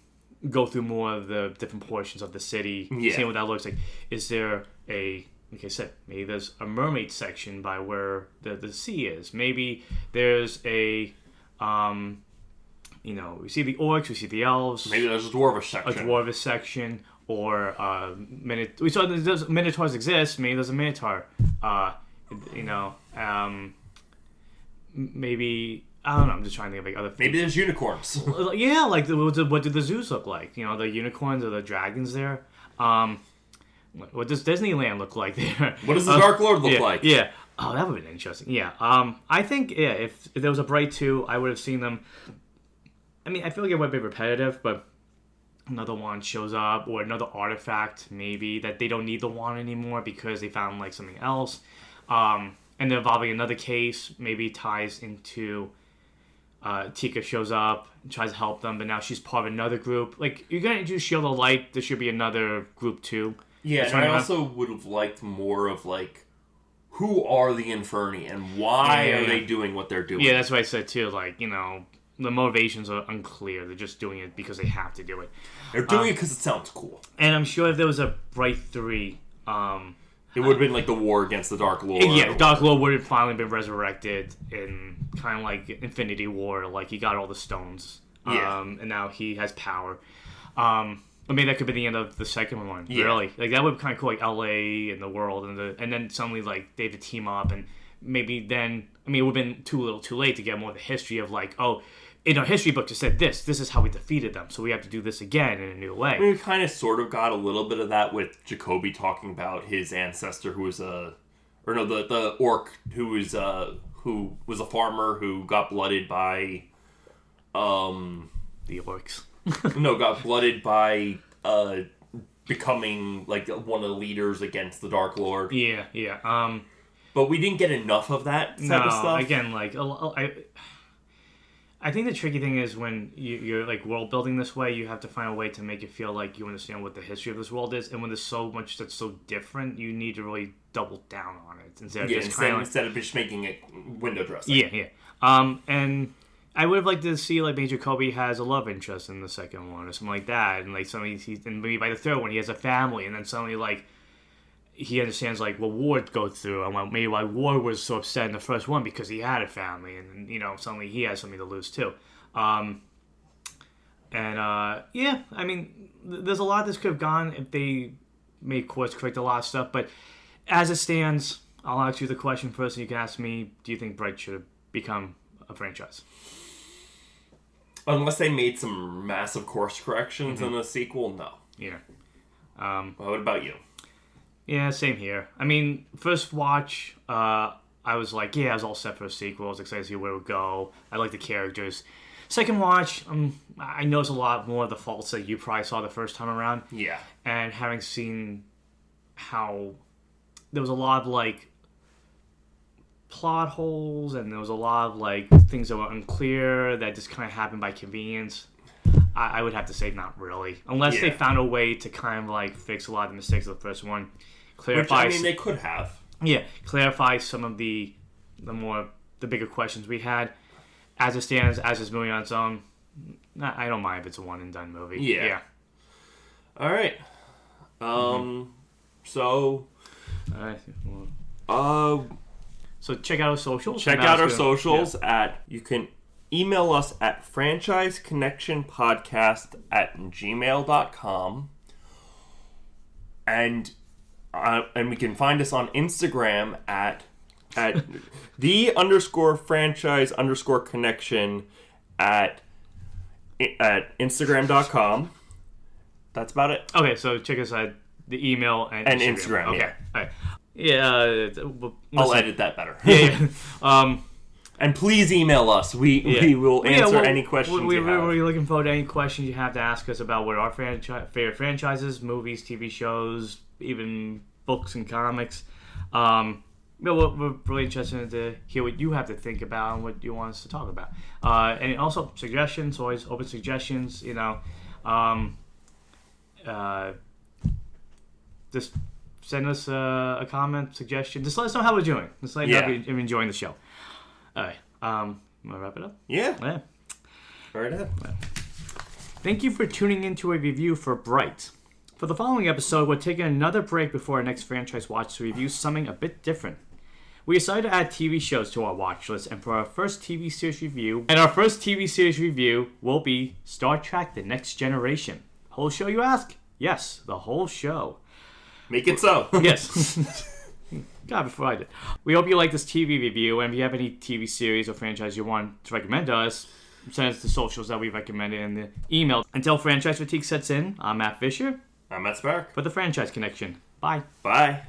go through more of the different portions of the city, seeing what that looks like. Is there like I said, maybe there's a mermaid section by where the sea is. Maybe there's we see the orcs, we see the elves. Maybe there's a dwarvish section. Or we saw there's minotaurs exist. Maybe there's a minotaur. Maybe. I don't know. I'm just trying to think of like other things. Maybe there's unicorns. Yeah, like what do the zoos look like? You know, the unicorns or the dragons there. What does Disneyland look like there? What does the Dark Lord look like? Yeah. Oh, that would have been interesting. Yeah. I think if there was a Bright 2, I would have seen them. I mean, I feel like it would be repetitive, but another wand shows up or another artifact maybe that they don't need the wand anymore because they found like something else. And they're involving another case, maybe ties into. Tikka shows up and tries to help them, but now she's part of another group. Like, you're going to do Shield of Light, there should be another group too. Yeah, and I also would have liked more of, like, who are the Inferni and why are they doing what they're doing? Yeah, that's what I said too. Like, you know, the motivations are unclear. They're just doing it because they have to do it. They're doing it because it sounds cool. And I'm sure if there was a Bright 3... it would have been like the war against the Dark Lord. Yeah, Dark Lord would have finally been resurrected in kind of like Infinity War. Like, he got all the stones. And now he has power. I mean, that could be the end of the second one, really. Like, that would be kind of cool, like, LA and the world. And then suddenly, like, they had to team up. And maybe then... I mean, it would have been too little too late to get more of the history of, like, oh... In our history book, it said this is how we defeated them, so we have to do this again in a new way. I mean, we kind of sort of got a little bit of that with Jakoby talking about his ancestor who was the orc who was a farmer who got blooded by the orcs. got blooded by becoming like one of the leaders against the Dark Lord. Yeah. But we didn't get enough of that type of stuff. Again, like I think the tricky thing is when you're like world building this way, you have to find a way to make it feel like you understand what the history of this world is. And when there's so much that's so different, you need to really double down on it instead of just making it window dressing. Yeah. And I would have liked to see like Major Jakoby has a love interest in the second one or something like that, and like suddenly and maybe by the third one he has a family, and then suddenly like. He understands like what Ward goes through and maybe why Ward was so upset in the first one because he had a family and suddenly he has something to lose too. I mean there's a lot this could have gone if they made course correct a lot of stuff, but as it stands, I'll ask you the question first and you can ask me, do you think Bright should have become a franchise. Unless they made some massive course corrections in the sequel, no. Yeah. What about you? Yeah, same here. I mean, first watch, I was like, yeah, I was all set for a sequel. I was excited to see where it would go. I like the characters. Second watch, I noticed a lot more of the faults that you probably saw the first time around. Yeah. And having seen how there was a lot of, like, plot holes, and there was a lot of, like, things that were unclear that just kind of happened by convenience. I would have to say not really. Unless they found a way to kind of, like, fix a lot of the mistakes of the first one. Clarify. Which, I mean, they could have. Yeah, clarify some of the bigger questions we had. As it stands, as it's moving on its own, I don't mind if it's a one and done movie. Yeah. All right. So. So check out our socials. Check out our socials you can email us at franchiseconnectionpodcast@gmail.com. And we can find us on Instagram at the_franchise_connection at Instagram.com. That's about it. Okay, so check us at the email and Instagram. Okay. All right. Yeah. I'll edit that better. Yeah. And please email us. We will answer any questions you have. We're looking forward to any questions you have to ask us about what our favorite franchises, movies, TV shows, even books and comics. We're really interested to hear what you have to think about and what you want us to talk about. And also suggestions, always open suggestions. Just send us a comment, suggestion. Just let us know how we're doing. Just let us know if you're enjoying the show. All right. Want to wrap it up? Yeah. Right ahead. Thank you for tuning in to a review for Bright. For the following episode, we're taking another break before our next franchise watch to review something a bit different. We decided to add TV shows to our watch list, and for our first TV series review, will be Star Trek: The Next Generation. Whole show, you ask? Yes, the whole show. Make it so. Yes. God, before I did. We hope you like this TV review, and if you have any TV series or franchise you want to recommend to us, send us the socials that we recommended in the email. Until franchise fatigue sets in, I'm Matt Fisher. I'm Matt Spark. For the Franchise Connection. Bye. Bye.